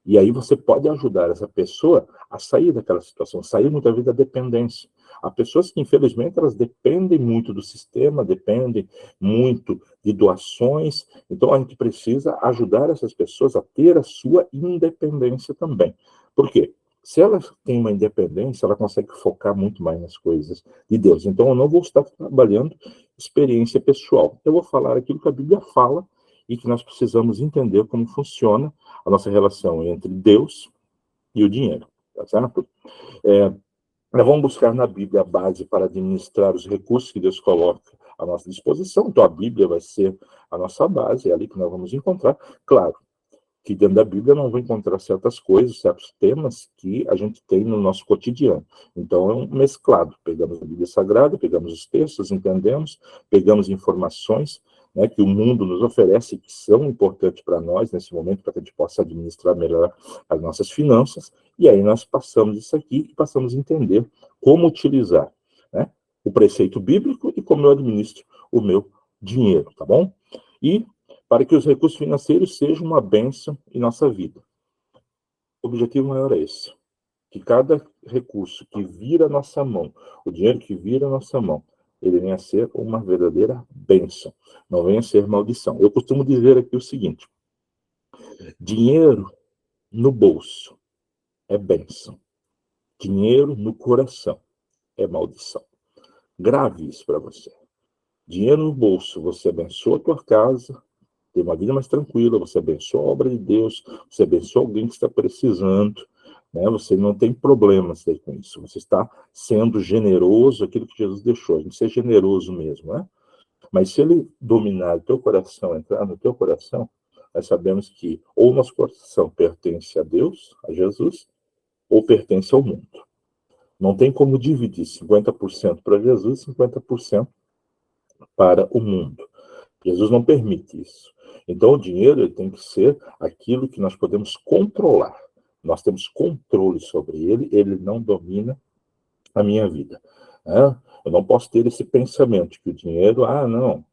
E aí você pode ajudar essa pessoa a sair daquela situação, sair muitas vezes da dependência. Há pessoas que, infelizmente, elas dependem muito do sistema, dependem muito de doações. Então, a gente precisa ajudar essas pessoas a ter a sua independência também. Por quê? Se ela tem uma independência, ela consegue focar muito mais nas coisas de Deus. Então, eu não vou estar trabalhando experiência pessoal. Eu vou falar aquilo que a Bíblia fala e que nós precisamos entender como funciona a nossa relação entre Deus e o dinheiro, tá certo? Nós vamos buscar na Bíblia a base para administrar os recursos que Deus coloca à nossa disposição. Então, a Bíblia vai ser a nossa base, é ali que nós vamos encontrar. Claro que dentro da Bíblia nós vamos encontrar certas coisas, certos temas que a gente tem no nosso cotidiano. Então, é um mesclado. Pegamos a Bíblia Sagrada, pegamos os textos, entendemos, pegamos informações, né, que o mundo nos oferece, que são importantes para nós nesse momento, para que a gente possa administrar melhor as nossas finanças, e aí nós passamos isso aqui e passamos a entender como utilizar, né, o preceito bíblico e como eu administro o meu dinheiro, tá bom? E para que os recursos financeiros sejam uma bênção em nossa vida. O objetivo maior é esse, que cada recurso que vira a nossa mão, o dinheiro que vira a nossa mão, ele venha a ser uma verdadeira bênção, não venha a ser maldição. Eu costumo dizer aqui o seguinte: dinheiro no bolso é bênção, dinheiro no coração é maldição. Grave isso para você. Dinheiro no bolso, você abençoa a tua casa, tem uma vida mais tranquila, você abençoa a obra de Deus, você abençoa alguém que está precisando, né? Você não tem problemas aí com isso, você está sendo generoso, aquilo que Jesus deixou, a gente ser generoso mesmo, né? Mas se ele dominar o teu coração, entrar no teu coração, nós sabemos que ou nosso coração pertence a Deus, a Jesus, ou pertence ao mundo. Não tem como dividir 50% para Jesus e 50% para o mundo. Jesus não permite isso. Então, o dinheiro ele tem que ser aquilo que nós podemos controlar. Nós temos controle sobre ele, ele não domina a minha vida. Né? Eu não posso ter esse pensamento que o dinheiro, não,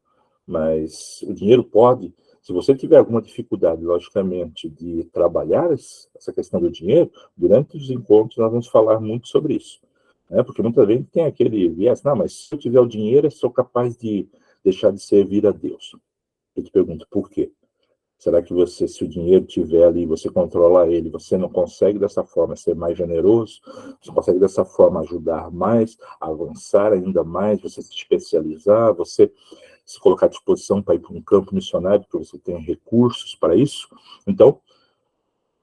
mas o dinheiro pode, se você tiver alguma dificuldade, logicamente, de trabalhar essa questão do dinheiro, durante os encontros nós vamos falar muito sobre isso. Né? Porque muitas vezes tem aquele viés, não, mas se eu tiver o dinheiro, eu sou capaz de deixar de servir a Deus. Eu te pergunto, por quê? Será que você, se o dinheiro estiver ali, você controla ele, você não consegue dessa forma ser mais generoso? Você consegue dessa forma ajudar mais, avançar ainda mais, você se especializar, você se colocar à disposição para ir para um campo missionário, porque você tem recursos para isso? Então,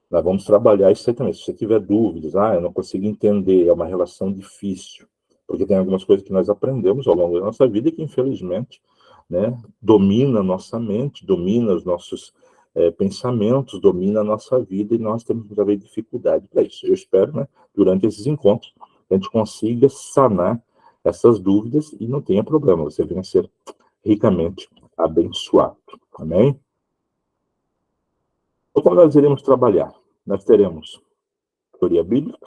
nós vamos trabalhar isso aí também. Se você tiver dúvidas, eu não consigo entender, é uma relação difícil, porque tem algumas coisas que nós aprendemos ao longo da nossa vida e que, infelizmente, né, domina a nossa mente, domina os nossos pensamentos, domina a nossa vida e nós temos muita vez dificuldade para isso. Eu espero, né, durante esses encontros, a gente consiga sanar essas dúvidas e não tenha problema, você venha a ser ricamente abençoado. Amém? Então, como nós iremos trabalhar? Nós teremos teoria bíblica,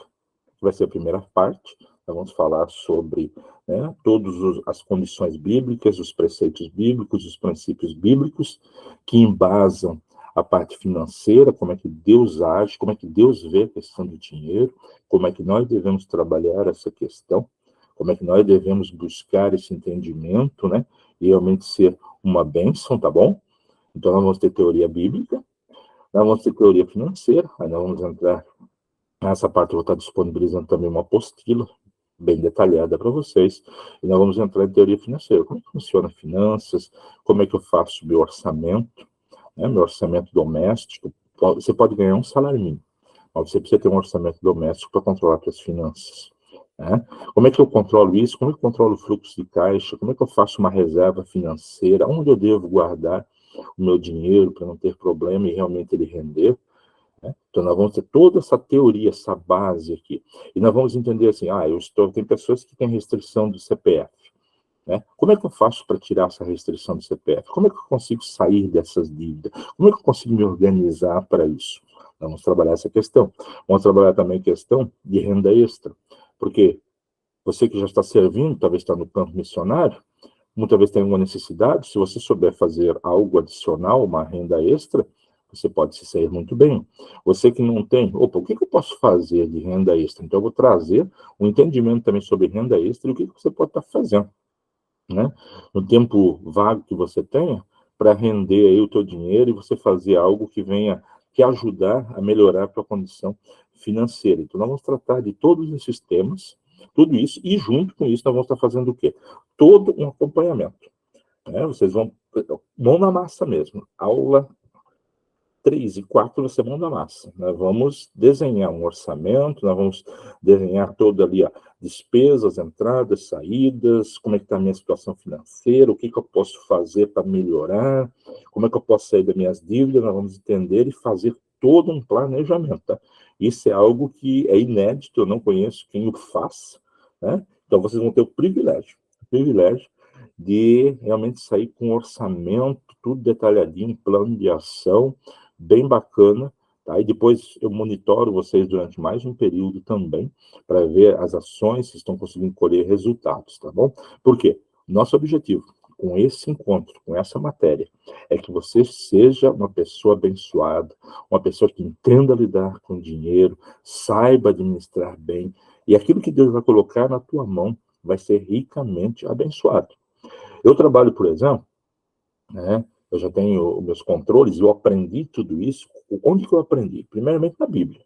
que vai ser a primeira parte. Nós vamos falar sobre, né, todas as condições bíblicas, os preceitos bíblicos, os princípios bíblicos que embasam a parte financeira, como é que Deus age, como é que Deus vê a questão do dinheiro, como é que nós devemos trabalhar essa questão, como é que nós devemos buscar esse entendimento, né, e realmente ser uma bênção, tá bom? Então, nós vamos ter teoria bíblica, nós vamos ter teoria financeira, aí nós vamos entrar nessa parte, eu vou estar disponibilizando também uma apostila bem detalhada para vocês, e nós vamos entrar em teoria financeira. Como é que funciona finanças, como é que eu faço meu orçamento, né, meu orçamento doméstico. Você pode ganhar um salário mínimo, mas você precisa ter um orçamento doméstico para controlar suas finanças. Né? Como é que eu controlo isso? Como é que eu controlo o fluxo de caixa? Como é que eu faço uma reserva financeira? Onde eu devo guardar o meu dinheiro para não ter problema e realmente ele render? Né? Então, nós vamos ter toda essa teoria, essa base aqui. E nós vamos entender assim, tem pessoas que têm restrição do CPF. né? Como é que eu faço para tirar essa restrição do CPF? Como é que eu consigo sair dessas dívidas? Como é que eu consigo me organizar para isso? Vamos trabalhar essa questão. Vamos trabalhar também a questão de renda extra, porque você que já está servindo, talvez está no campo missionário, muitas vezes tem uma necessidade, se você souber fazer algo adicional, uma renda extra, você pode se sair muito bem. Você que não tem, opa, o que eu posso fazer de renda extra? Então, eu vou trazer um entendimento também sobre renda extra e o que você pode estar fazendo, né? No tempo vago que você tenha, para render aí o teu dinheiro e você fazer algo que venha te ajudar a melhorar a tua condição financeira. Então, nós vamos tratar de todos esses temas, tudo isso, e junto com isso nós vamos estar fazendo o quê? Todo um acompanhamento, né? Vocês vão, mão na massa mesmo, aula 3 e 4 você mão na massa. Nós vamos desenhar um orçamento, nós vamos desenhar todo ali, ó, despesas, entradas, saídas, como é que está a minha situação financeira, o que eu posso fazer para melhorar, como é que eu posso sair das minhas dívidas, nós vamos entender e fazer todo um planejamento, tá? Isso é algo que é inédito, eu não conheço quem o faz, né? Então vocês vão ter o privilégio de realmente sair com um orçamento, tudo detalhadinho, plano de ação, bem bacana, tá? E depois eu monitoro vocês durante mais um período também, para ver as ações, se estão conseguindo colher resultados, tá bom? Por quê? Nosso objetivo com esse encontro, com essa matéria, é que você seja uma pessoa abençoada, uma pessoa que entenda lidar com dinheiro, saiba administrar bem, e aquilo que Deus vai colocar na tua mão vai ser ricamente abençoado. Eu trabalho, por exemplo, né? Eu já tenho os meus controles, eu aprendi tudo isso. Onde que eu aprendi? Primeiramente na Bíblia.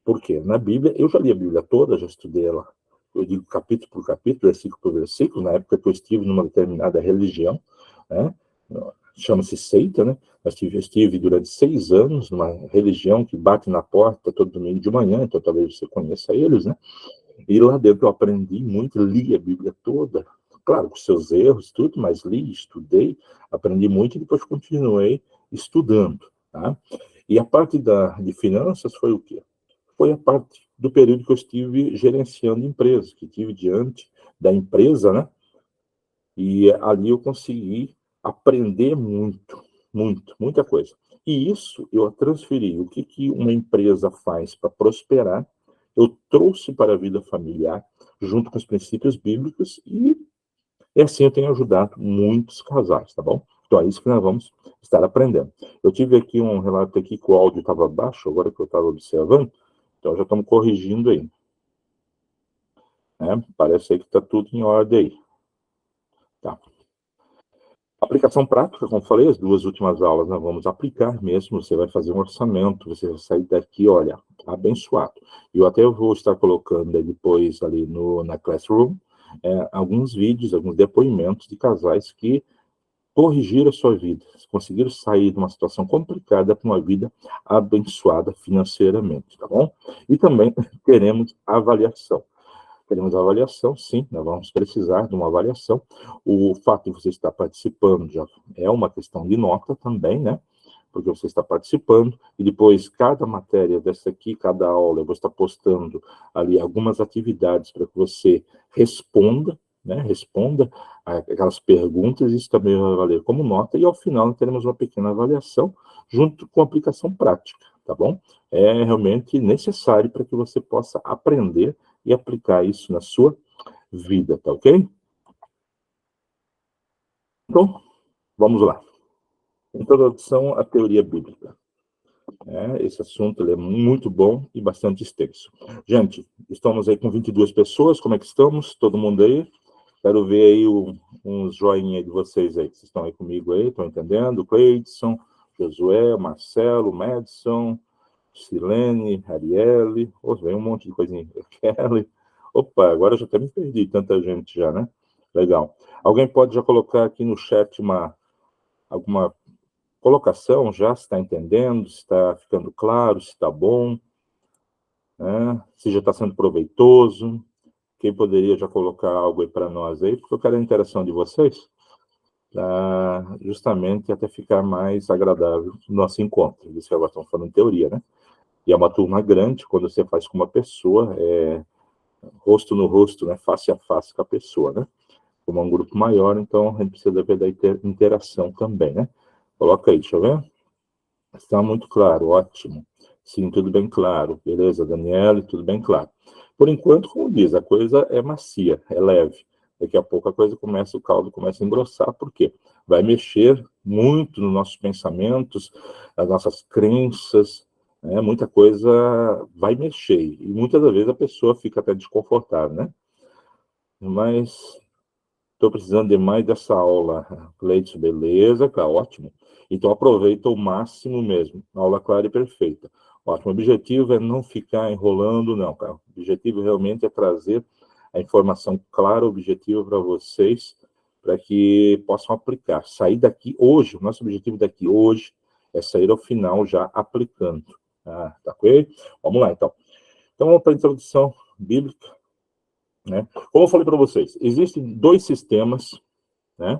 Por quê? Na Bíblia, eu já li a Bíblia toda, já estudei ela, eu digo capítulo por capítulo, versículo por versículo, na época que eu estive numa determinada religião, né? Chama-se seita, né? Eu estive durante 6 anos numa religião que bate na porta todo domingo de manhã, então talvez você conheça eles, né? E lá dentro eu aprendi muito, li a Bíblia toda, claro, com seus erros, tudo, mas li, estudei, aprendi muito e depois continuei estudando, tá? E a parte de finanças foi o quê? Foi a parte do período que eu estive gerenciando empresas, que estive diante da empresa, né? E ali eu consegui aprender muito, muita coisa. E isso eu transferi. O que uma empresa faz para prosperar, eu trouxe para a vida familiar, junto com os princípios bíblicos, e assim eu tenho ajudado muitos casais, tá bom? Então é isso que nós vamos estar aprendendo. Eu tive aqui um relato aqui que o áudio estava baixo, agora que eu estava observando, então já estamos corrigindo aí, né? Parece aí que está tudo em ordem aí, tá? Aplicação prática, como falei, as 2 últimas aulas nós vamos aplicar mesmo, você vai fazer um orçamento, você vai sair daqui, olha, abençoado. E eu até vou estar colocando depois ali na Classroom, alguns vídeos, alguns depoimentos de casais que corrigiram a sua vida, conseguiram sair de uma situação complicada para uma vida abençoada financeiramente, tá bom? E também teremos avaliação. Teremos avaliação, sim, nós vamos precisar de uma avaliação. O fato de você estar participando já é uma questão de nota também, né? Porque você está participando, e depois cada matéria dessa aqui, cada aula, eu vou estar postando ali algumas atividades para que você responda, né? Responda aquelas perguntas, isso também vai valer como nota, e ao final teremos uma pequena avaliação junto com a aplicação prática, tá bom? É realmente necessário para que você possa aprender e aplicar isso na sua vida, tá ok? Então, vamos lá. Introdução à teoria bíblica. Esse assunto ele é muito bom e bastante extenso. Gente, estamos aí com 22 pessoas, como é que estamos? Todo mundo aí? Quero ver aí uns joinha de vocês aí. Vocês estão aí comigo aí? Estão entendendo? Cleidson, Josué, Marcelo, Madison, Silene, Arielle, vem um monte de coisinha. Kelly. Opa, agora eu já até me perdi, tanta gente já, né? Legal. Alguém pode já colocar aqui no chat alguma colocação já, se está entendendo, se está ficando claro, se está bom, né? Se já está sendo proveitoso. Quem poderia já colocar algo aí para nós aí, porque eu quero a interação de vocês, para justamente até ficar mais agradável o nosso encontro. Isso que agora estamos falando em teoria, né? E é uma turma grande, quando você faz com uma pessoa, rosto no rosto, né? Face a face com a pessoa, né? Como é um grupo maior, então a gente precisa ver da interação também, né? Coloca aí, deixa eu ver. Está muito claro, ótimo. Sim, tudo bem claro. Beleza, Daniela, tudo bem claro. Por enquanto, como diz, a coisa é macia, é leve. Daqui a pouco a coisa começa, o caldo começa a engrossar, por quê? Vai mexer muito nos nossos pensamentos, nas nossas crenças, né? Muita coisa vai mexer. E muitas das vezes a pessoa fica até desconfortável, né? Mas estou precisando demais dessa aula. Cleiton, beleza, tá ótimo. Então aproveita o máximo mesmo. Aula clara e perfeita. Ótimo. O objetivo é não ficar enrolando, não, cara. O objetivo realmente é trazer a informação clara, objetiva para vocês, para que possam aplicar. Sair daqui hoje, o nosso objetivo daqui hoje é sair ao final já aplicando. Tá ok? Vamos lá, então. Então, vamos para a introdução bíblica, né? Como eu falei para vocês, existem dois sistemas, né,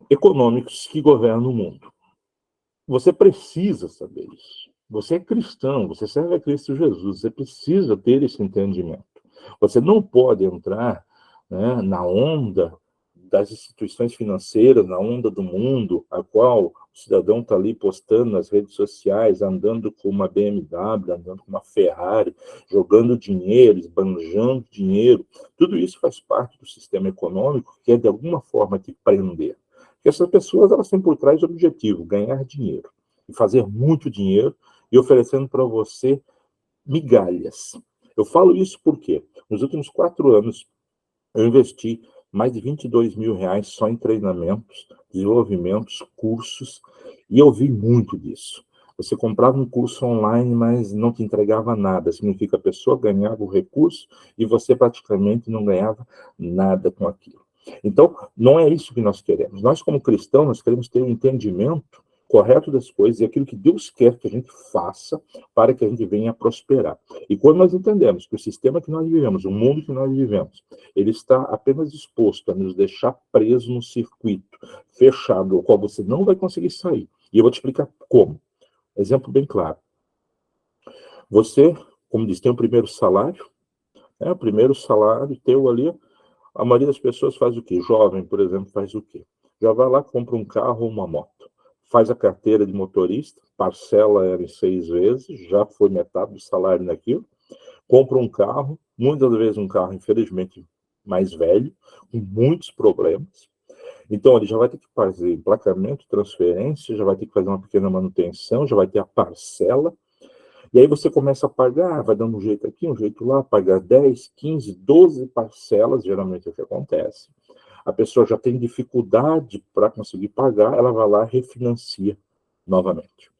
econômicos que governam o mundo. Você precisa saber isso. Você é cristão, você serve a Cristo Jesus, você precisa ter esse entendimento. Você não pode entrar, né, na onda das instituições financeiras, na onda do mundo, a qual o cidadão está ali postando nas redes sociais, andando com uma BMW, andando com uma Ferrari, jogando dinheiro, esbanjando dinheiro. Tudo isso faz parte do sistema econômico que é, de alguma forma, te prender. Porque essas pessoas, elas têm por trás o objetivo, ganhar dinheiro. E fazer muito dinheiro e oferecendo para você migalhas. Eu falo isso porque, nos últimos 4 anos, eu investi mais de R$ 22.000 só em treinamentos, desenvolvimentos, cursos, e eu vi muito disso. Você comprava um curso online, mas não te entregava nada. Significa a pessoa ganhava o recurso e você praticamente não ganhava nada com aquilo. Então, não é isso que nós queremos. Nós, como cristãos, nós queremos ter um entendimento correto das coisas e aquilo que Deus quer que a gente faça para que a gente venha a prosperar. E quando nós entendemos que o sistema que nós vivemos, o mundo que nós vivemos, ele está apenas disposto a nos deixar presos num circuito fechado, ao qual você não vai conseguir sair. E eu vou te explicar como. Exemplo bem claro. Você, como diz, tem o primeiro salário, o primeiro salário teu ali, a maioria das pessoas faz o quê? Jovem, por exemplo, faz o quê? Já vai lá, compra um carro ou uma moto. Faz a carteira de motorista, parcela ela em 6 vezes, já foi metade do salário naquilo, compra um carro, muitas vezes um carro, infelizmente, mais velho, com muitos problemas. Então, ele já vai ter que fazer emplacamento, transferência, já vai ter que fazer uma pequena manutenção, já vai ter a parcela. E aí você começa a pagar, vai dando um jeito aqui, um jeito lá, pagar 10, 15, 12 parcelas, geralmente é o que acontece. A pessoa já tem dificuldade para conseguir pagar, ela vai lá e refinancia novamente.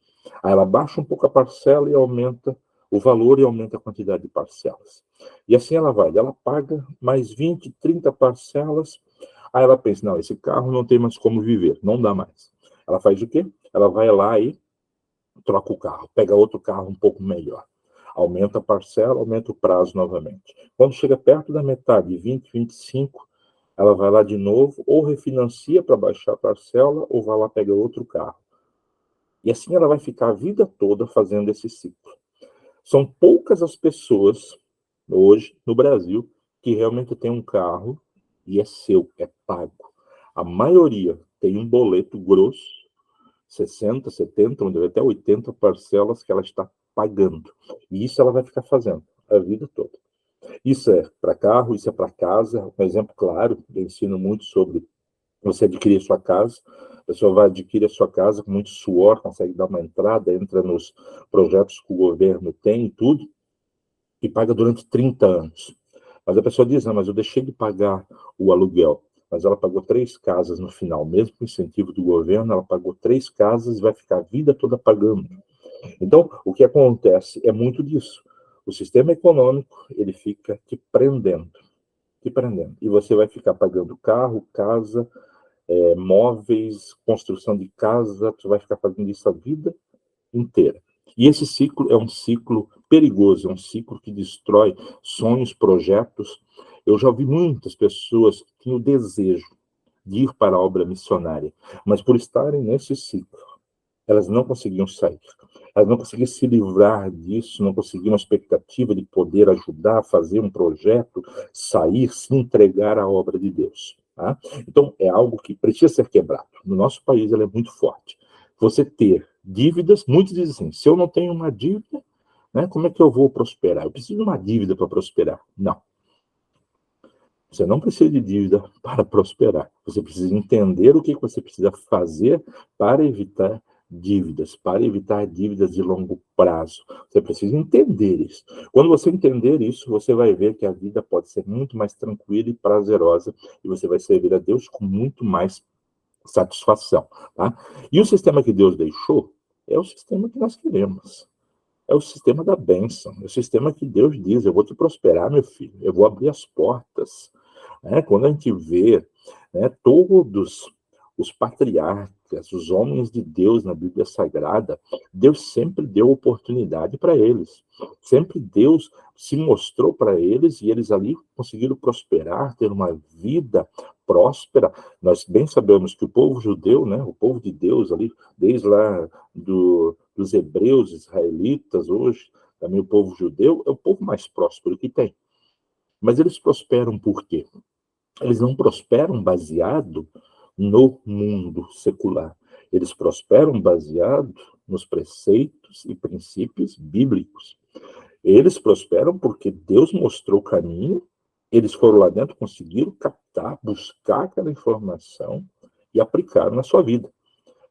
Aí ela baixa um pouco a parcela e aumenta o valor e aumenta a quantidade de parcelas. E assim ela paga mais 20, 30 parcelas, aí ela pensa, não, esse carro não tem mais como viver, não dá mais. Ela faz o quê? Ela vai lá e troca o carro, pega outro carro um pouco melhor. Aumenta a parcela, aumenta o prazo novamente. Quando chega perto da metade, 20, 25, ela vai lá de novo, ou refinancia para baixar a parcela, ou vai lá pegar outro carro. E assim ela vai ficar a vida toda fazendo esse ciclo. São poucas as pessoas, hoje, no Brasil, que realmente tem um carro e é seu, é pago. A maioria tem um boleto grosso, 60, 70, até 80 parcelas que ela está pagando. E isso ela vai ficar fazendo a vida toda. Isso é para carro, isso é para casa. Um exemplo claro, eu ensino muito sobre você adquirir sua casa. A pessoa vai adquirir a sua casa com muito suor, consegue dar uma entrada, entra nos projetos que o governo tem e tudo, e paga durante 30 anos. Mas a pessoa diz, não, mas eu deixei de pagar o aluguel. Mas ela pagou 3 casas no final, mesmo com incentivo do governo, ela pagou 3 casas e vai ficar a vida toda pagando. Então, o que acontece é muito disso. O sistema econômico, ele fica te prendendo. E você vai ficar pagando carro, casa, móveis, construção de casa, você vai ficar fazendo isso a vida inteira. E esse ciclo é um ciclo perigoso, é um ciclo que destrói sonhos, projetos. Eu já vi muitas pessoas que tinham o desejo de ir para a obra missionária, mas por estarem nesse ciclo, elas não conseguiam sair. Elas não conseguiam se livrar disso, não conseguiam uma expectativa de poder ajudar a fazer um projeto, sair, se entregar à obra de Deus. Tá? Então, é algo que precisa ser quebrado. No nosso país, ela é muito forte. Você ter dívidas, muitos dizem assim, se eu não tenho uma dívida, né, como é que eu vou prosperar? Eu preciso de uma dívida para prosperar. Não. Você não precisa de dívida para prosperar. Você precisa entender o que você precisa fazer para evitar dívidas de longo prazo. Você precisa entender isso. Quando você entender isso, você vai ver que a vida pode ser muito mais tranquila e prazerosa e você vai servir a Deus com muito mais satisfação. Tá? E o sistema que Deus deixou é o sistema que nós queremos. É o sistema da bênção. É o sistema que Deus diz, eu vou te prosperar, meu filho. Eu vou abrir as portas. Quando a gente vê, todos os patriarcas, os homens de Deus na Bíblia Sagrada, Deus sempre deu oportunidade para eles. Sempre Deus se mostrou para eles e eles ali conseguiram prosperar, ter uma vida próspera. Nós bem sabemos que o povo judeu, o povo de Deus ali, desde lá dos hebreus, israelitas, hoje também o povo judeu, é o povo mais próspero que tem. Mas eles prosperam por quê? Eles não prosperam baseado no mundo secular. Eles prosperam baseado nos preceitos e princípios bíblicos. Eles prosperam porque Deus mostrou o caminho, eles foram lá dentro, conseguiram captar, buscar aquela informação e aplicar na sua vida.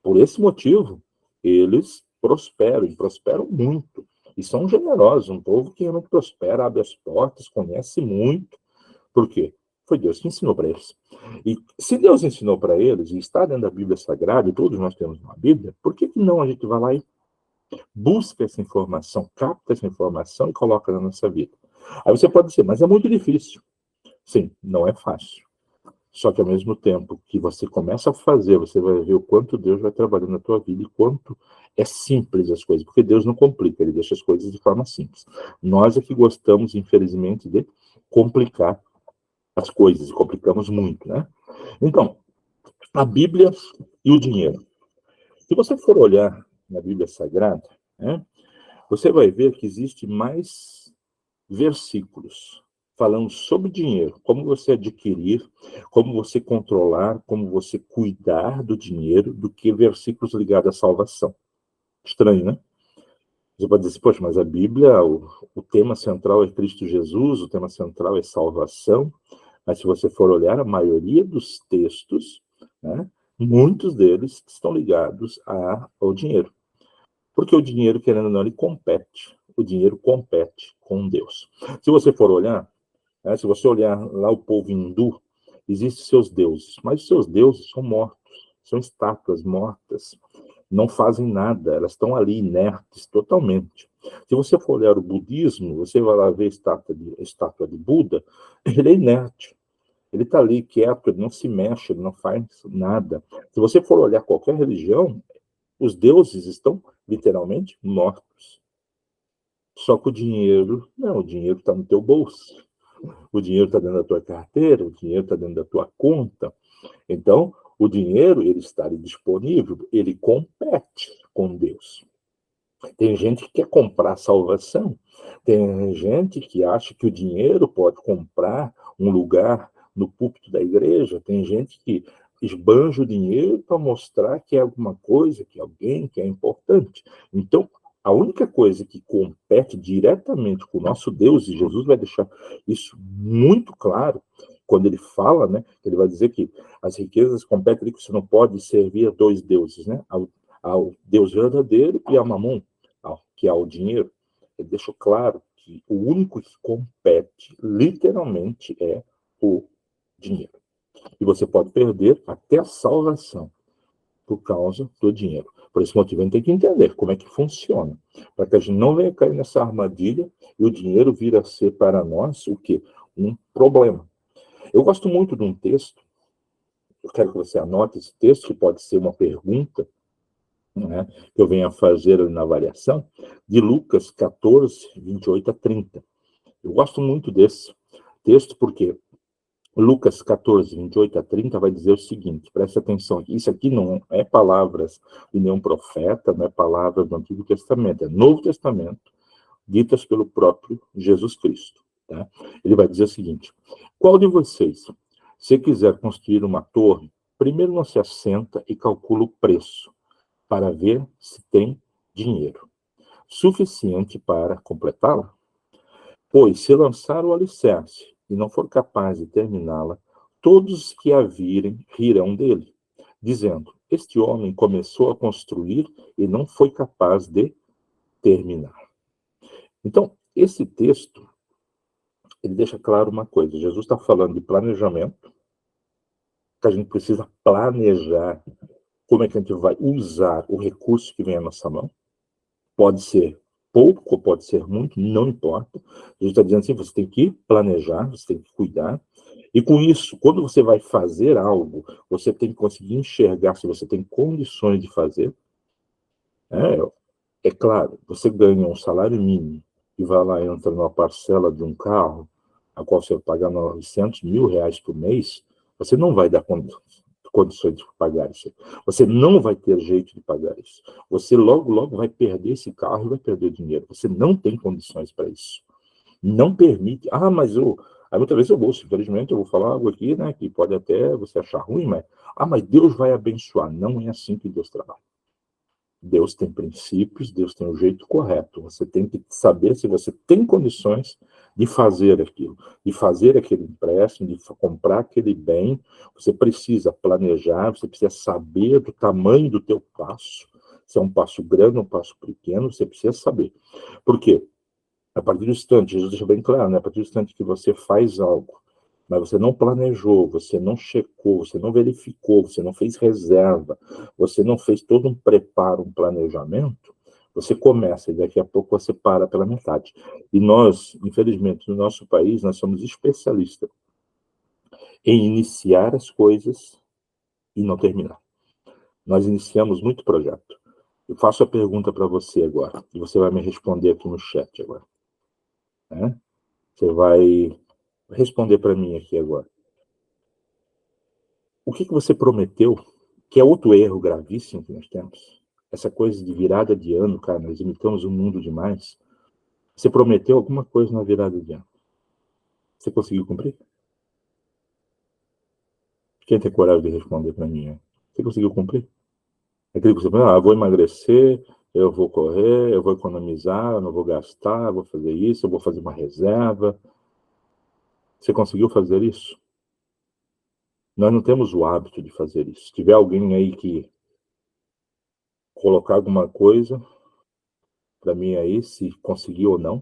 Por esse motivo, eles prosperam, e prosperam muito. E são generosos, um povo que realmente prospera, abre as portas, conhece muito. Por quê? Foi Deus que ensinou para eles. E se Deus ensinou para eles, e está dentro da Bíblia Sagrada, e todos nós temos uma Bíblia, por que não a gente vai lá e busca essa informação, capta essa informação e coloca na nossa vida? Aí você pode dizer, mas é muito difícil. Sim, não é fácil. Só que ao mesmo tempo que você começa a fazer, você vai ver o quanto Deus vai trabalhando na tua vida e quanto é simples as coisas, porque Deus não complica, Ele deixa as coisas de forma simples. Nós é que gostamos, infelizmente, de complicar as coisas, e complicamos muito, né? Então, a Bíblia e o dinheiro. Se você for olhar na Bíblia Sagrada, você vai ver que existe mais versículos falando sobre dinheiro, como você adquirir, como você controlar, como você cuidar do dinheiro, do que versículos ligados à salvação. Estranho, né? Você pode dizer, poxa, mas a Bíblia, o tema central é Cristo Jesus, o tema central é salvação, mas se você for olhar, a maioria dos textos, muitos deles estão ligados ao dinheiro. Porque o dinheiro, querendo ou não, ele compete. O dinheiro compete com Deus. Se você for olhar, se você olhar lá o povo hindu, existem seus deuses, mas os seus deuses são mortos, são estátuas mortas, não fazem nada, elas estão ali inertes totalmente. Se você for olhar o budismo, você vai lá ver a estátua de Buda, ele é inerte. Ele está ali quieto, ele não se mexe, ele não faz nada. Se você for olhar qualquer religião, os deuses estão literalmente mortos. Só que o dinheiro está no teu bolso. O dinheiro está dentro da tua carteira, o dinheiro está dentro da tua conta. Então, o dinheiro, ele está ali disponível, ele compete com Deus. Tem gente que quer comprar salvação, tem gente que acha que o dinheiro pode comprar um lugar no púlpito da igreja, tem gente que esbanja o dinheiro para mostrar que é alguma coisa, que é alguém, que é importante. Então, a única coisa que compete diretamente com o nosso Deus, e Jesus vai deixar isso muito claro, quando ele fala, ele vai dizer que as riquezas competem ali, que você não pode servir a dois deuses, ao Deus verdadeiro e a Mamon, que é o dinheiro. Ele deixou claro que o único que compete, literalmente, é o dinheiro. E você pode perder até a salvação por causa do dinheiro. Por esse motivo, a gente tem que entender como é que funciona, para que a gente não venha cair nessa armadilha e o dinheiro vir a ser para nós o quê? Um problema. Eu gosto muito de um texto, eu quero que você anote esse texto, que pode ser uma pergunta, que eu venho a fazer na avaliação, de Lucas 14, 28 a 30. Eu gosto muito desse texto porque Lucas 14, 28 a 30 vai dizer o seguinte, presta atenção aqui, isso aqui não é palavras de nenhum profeta, não é palavras do Antigo Testamento, é Novo Testamento, ditas pelo próprio Jesus Cristo. Tá? Ele vai dizer o seguinte, qual de vocês, se quiser construir uma torre, primeiro não se assenta e calcula o preço, para ver se tem dinheiro suficiente para completá-la? Pois, se lançar o alicerce e não for capaz de terminá-la, todos os que a virem rirão dele, dizendo, este homem começou a construir e não foi capaz de terminar. Então, esse texto, ele deixa claro uma coisa, Jesus está falando de planejamento, que a gente precisa planejar como é que a gente vai usar o recurso que vem à nossa mão. Pode ser pouco, ou pode ser muito, não importa. A gente está dizendo assim, você tem que planejar, você tem que cuidar. E com isso, quando você vai fazer algo, você tem que conseguir enxergar se você tem condições de fazer. É claro, você ganha um salário mínimo e vai lá e entra numa parcela de um carro, a qual você vai pagar R$ 900.000 por mês, você não vai dar condições de pagar isso. Você não vai ter jeito de pagar isso. Você logo, logo vai perder esse carro e vai perder dinheiro. Você não tem condições para isso. Não permite. Ah, mas eu. Aí muitas vezes eu ouço, infelizmente, eu vou falar algo aqui, né, que pode até você achar ruim, mas. Ah, mas Deus vai abençoar. Não é assim que Deus trabalha. Deus tem princípios, Deus tem o jeito correto. Você tem que saber se você tem condições de fazer aquilo, de fazer aquele empréstimo, de comprar aquele bem. Você precisa planejar, você precisa saber do tamanho do teu passo. Se é um passo grande, um passo pequeno, você precisa saber. Por quê? A partir do instante, Jesus deixa bem claro, né? A partir do instante que você faz algo, mas você não planejou, você não checou, você não verificou, você não fez reserva, você não fez todo um preparo, um planejamento, você começa e daqui a pouco você para pela metade. E nós, infelizmente, no nosso país, nós somos especialistas em iniciar as coisas e não terminar. Nós iniciamos muito projeto. Eu faço a pergunta para você agora, e você vai me responder aqui no chat agora. Né? Você vai responder para mim aqui agora. O que você prometeu, que é outro erro gravíssimo que nós temos, essa coisa de virada de ano, cara, nós imitamos o mundo demais. Você prometeu alguma coisa na virada de ano. Você conseguiu cumprir? Quem tem coragem de responder para mim? Você conseguiu cumprir? Aquele que você fala, vou emagrecer, eu vou correr, eu vou economizar, eu não vou gastar, eu vou fazer isso, eu vou fazer uma reserva. Você conseguiu fazer isso? Nós não temos o hábito de fazer isso. Se tiver alguém aí que colocar alguma coisa para mim aí, se conseguiu ou não,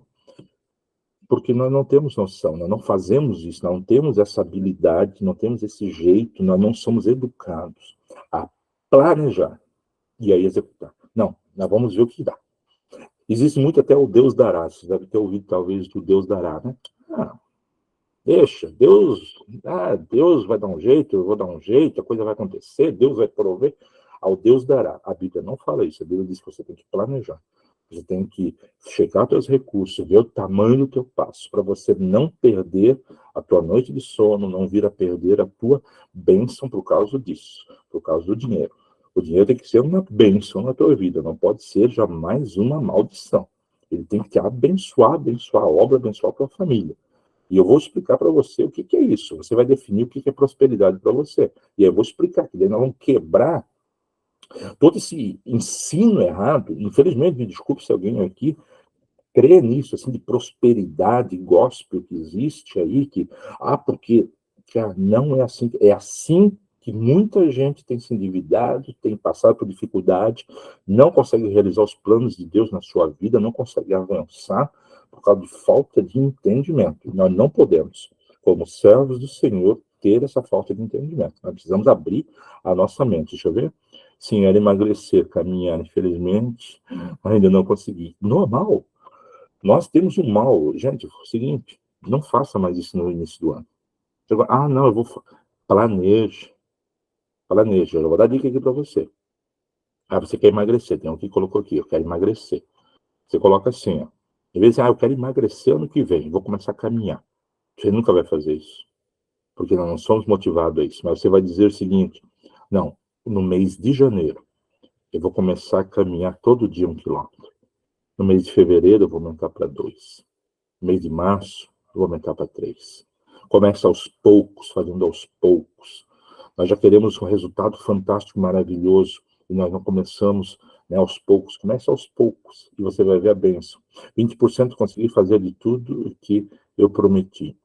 porque nós não temos noção, nós não fazemos isso, nós não temos essa habilidade, não temos esse jeito, nós não somos educados a planejar e a executar. Não, nós vamos ver o que dá. Existe muito até o Deus dará, você deve ter ouvido talvez do Deus dará, né? Deixa, Deus vai dar um jeito, eu vou dar um jeito, a coisa vai acontecer, Deus vai prover. Ao Deus dará. A Bíblia não fala isso, a Bíblia diz que você tem que planejar. Você tem que checar seus recursos, ver o tamanho do teu passo, para você não perder a tua noite de sono, não vir a perder a tua bênção por causa disso, por causa do dinheiro. O dinheiro tem que ser uma bênção na tua vida, não pode ser jamais uma maldição. Ele tem que te abençoar, abençoar a obra, abençoar a tua família. E eu vou explicar para você o que é isso. Você vai definir o que é prosperidade para você. E aí eu vou explicar, que daí nós vamos quebrar todo esse ensino errado. Infelizmente, me desculpe se alguém aqui crê nisso, assim, de prosperidade gospel que existe aí, porque não é assim. É assim que muita gente tem se endividado, tem passado por dificuldade, não consegue realizar os planos de Deus na sua vida, não consegue avançar por causa de falta de entendimento. Nós não podemos, como servos do Senhor, ter essa falta de entendimento. Nós precisamos abrir a nossa mente. Deixa eu ver. Sim, era emagrecer, caminhar, infelizmente, ainda não consegui. Normal. Nós temos um mal. Gente, é o seguinte, não faça mais isso no início do ano. Não, eu vou... Planeje. Planeje. Eu vou dar dica aqui para você. Você quer emagrecer. Tem um que colocou aqui, eu quero emagrecer. Você coloca assim, ó. Em vez de, eu quero emagrecer ano que vem, vou começar a caminhar. Você nunca vai fazer isso. porque nós não somos motivados a isso. Mas você vai dizer o seguinte: não, no mês de janeiro, eu vou começar a caminhar todo dia 1 quilômetro. No mês de fevereiro, eu vou aumentar para 2. No mês de março, eu vou aumentar para 3. Começa aos poucos, fazendo aos poucos. Nós já queremos um resultado fantástico, maravilhoso, e nós não começamos, né, aos poucos. Começa aos poucos, e você vai ver a bênção. 20% consegui fazer de tudo o que eu prometi.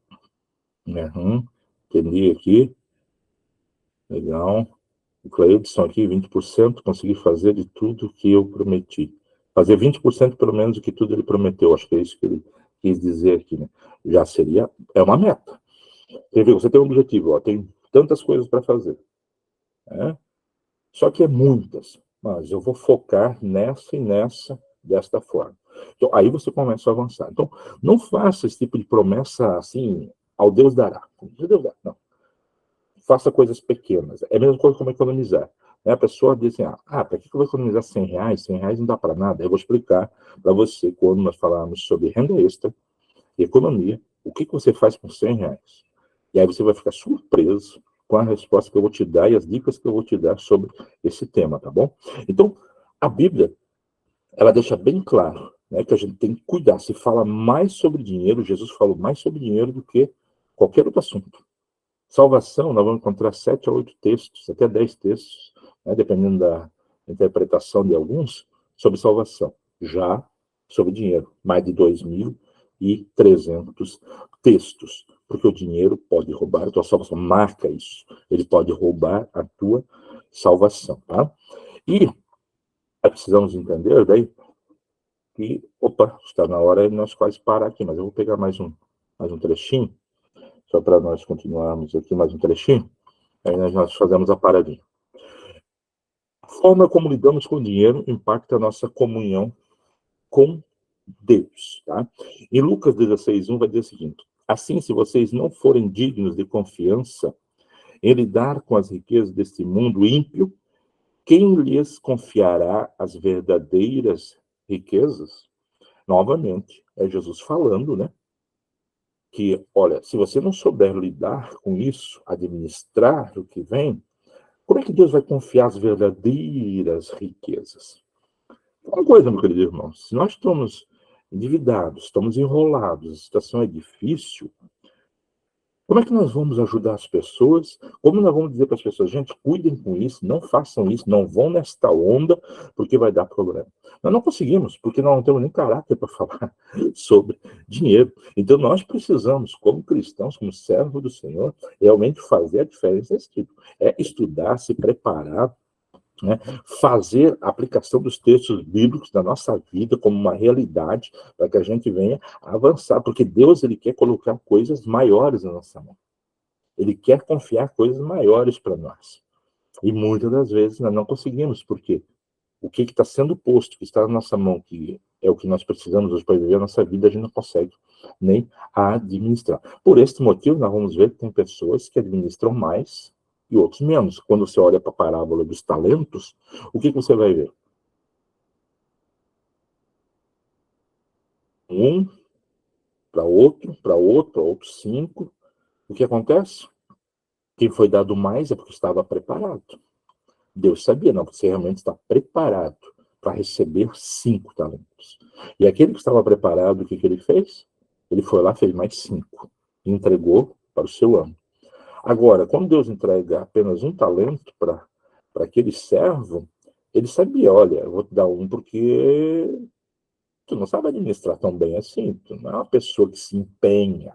Entendi aqui. Legal. O Cleidson aqui, 20%, consegui fazer de tudo que eu prometi. Fazer 20% pelo menos do que tudo ele prometeu. Acho que é isso que ele quis dizer aqui, né? Já seria, é uma meta. Você tem um objetivo, ó, tem tantas coisas para fazer, né? Só que é muitas, mas eu vou focar nessa e nessa, desta forma. Então, aí você começa a avançar. Então, não faça esse tipo de promessa assim, ao Deus dará. Deus dará. Não. Faça coisas pequenas. É a mesma coisa como economizar. A pessoa diz assim, para que eu vou economizar R$ 100? R$ 100 não dá para nada. Eu vou explicar para você, quando nós falarmos sobre renda extra e economia, o que você faz com R$ 100. E aí você vai ficar surpreso com a resposta que eu vou te dar e as dicas que eu vou te dar sobre esse tema, tá bom? Então, a Bíblia, ela deixa bem claro, né, que a gente tem que cuidar. Se fala mais sobre dinheiro, Jesus falou mais sobre dinheiro do que qualquer outro assunto. Salvação, nós vamos encontrar 7 a 8 textos, até 10 textos, né, dependendo da interpretação de alguns, sobre salvação. Já sobre dinheiro, mais de 2.300 textos, porque o dinheiro pode roubar a tua salvação. Marca isso. Ele pode roubar a tua salvação, tá? E precisamos entender daí que, está na hora de nós quase parar aqui, mas eu vou pegar mais um trechinho, só para nós continuarmos aqui mais um trechinho, aí nós fazemos a paradinha. A forma como lidamos com o dinheiro impacta a nossa comunhão com Deus, tá? Em Lucas 16:1 vai dizer o seguinte: assim, se vocês não forem dignos de confiança em lidar com as riquezas deste mundo ímpio, quem lhes confiará as verdadeiras riquezas? Novamente, é Jesus falando, né? Que, olha, se você não souber lidar com isso, administrar o que vem, como é que Deus vai confiar as verdadeiras riquezas? Uma coisa, meu querido irmão, se nós estamos endividados, estamos enrolados, a situação é difícil, como é que nós vamos ajudar as pessoas? Como nós vamos dizer para as pessoas, gente, cuidem com isso, não façam isso, não vão nesta onda, porque vai dar problema. Nós não conseguimos, porque nós não temos nem caráter para falar sobre dinheiro. Então, nós precisamos, como cristãos, como servos do Senhor, realmente fazer a diferença desse tipo. É estudar, se preparar, né? Fazer a aplicação dos textos bíblicos na nossa vida como uma realidade para que a gente venha avançar, porque Deus ele quer colocar coisas maiores na nossa mão. Ele quer confiar coisas maiores para nós. E muitas das vezes nós não conseguimos, porque o que está sendo posto, que está na nossa mão, que é o que nós precisamos hoje para viver a nossa vida, a gente não consegue nem administrar. Por este motivo, nós vamos ver que tem pessoas que administram mais e outros menos. Quando você olha para a parábola dos talentos, o que você vai ver? Um para outro, para outro 5. O que acontece? Quem foi dado mais é porque estava preparado. Deus sabia, não, você realmente está preparado para receber 5 talentos. E aquele que estava preparado, o que ele fez? Ele foi lá, fez mais 5 e entregou para o seu amo. Agora, quando Deus entrega apenas um talento para aquele servo, ele sabia, olha, eu vou te dar um porque tu não sabe administrar tão bem assim, tu não é uma pessoa que se empenha.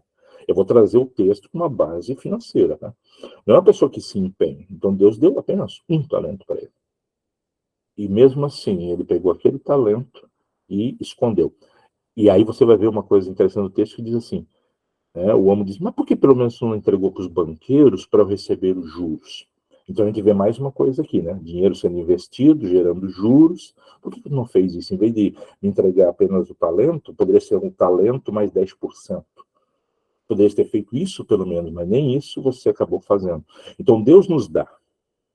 Eu vou trazer o texto com uma base financeira, tá? Não é uma pessoa que se empenha. Então Deus deu apenas um talento para ele. E mesmo assim, ele pegou aquele talento e escondeu. E aí você vai ver uma coisa interessante no texto que diz assim, o homem diz, mas por que pelo menos não entregou para os banqueiros para eu receber os juros? Então a gente vê mais uma coisa aqui, né? Dinheiro sendo investido, gerando juros. Por que não fez isso? Em vez de entregar apenas o talento, poderia ser um talento mais 10%. Poderia ter feito isso pelo menos, mas nem isso você acabou fazendo. Então Deus nos dá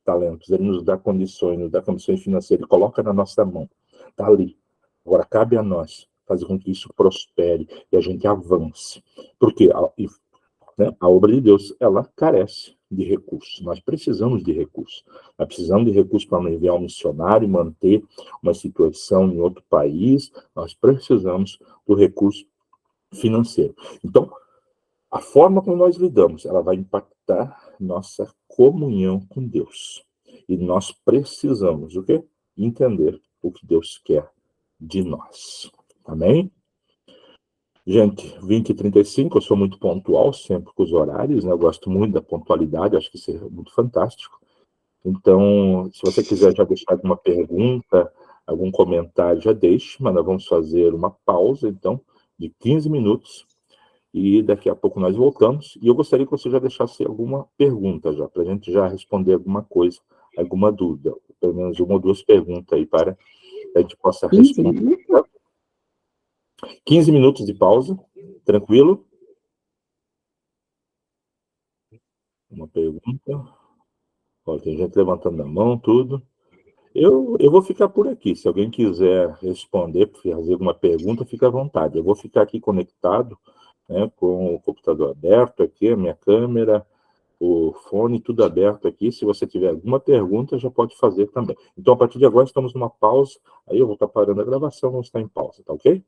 talentos, Ele nos dá condições financeiras, Ele coloca na nossa mão. Está ali. Agora cabe a nós fazer com que isso prospere e a gente avance. Por quê? né? A obra de Deus, ela carece de recursos. Nós precisamos de recursos. Nós precisamos de recursos para enviar um missionário, manter uma instituição em outro país. Nós precisamos do recurso financeiro. Então, a forma como nós lidamos, ela vai impactar nossa comunhão com Deus. E nós precisamos, o quê? Entender o que Deus quer de nós. Amém? Gente, 20h35, eu sou muito pontual sempre com os horários, né? Eu gosto muito da pontualidade, acho que isso é muito fantástico. Então, se você quiser já deixar alguma pergunta, algum comentário, já deixe, mas nós vamos fazer uma pausa, então, de 15 minutos, e daqui a pouco nós voltamos. E eu gostaria que você já deixasse alguma pergunta já, para a gente já responder alguma coisa, alguma dúvida, pelo menos uma ou duas perguntas aí para que a gente possa responder. 15 minutos de pausa, tranquilo? Uma pergunta. Ó, tem gente levantando a mão, tudo. Eu vou ficar por aqui. Se alguém quiser responder, fazer alguma pergunta, fica à vontade. Eu vou ficar aqui conectado, né, com o computador aberto aqui, a minha câmera, o fone, tudo aberto aqui. Se você tiver alguma pergunta, já pode fazer também. Então, a partir de agora, estamos numa pausa. Aí eu vou estar parando a gravação, vamos estar em pausa, tá ok?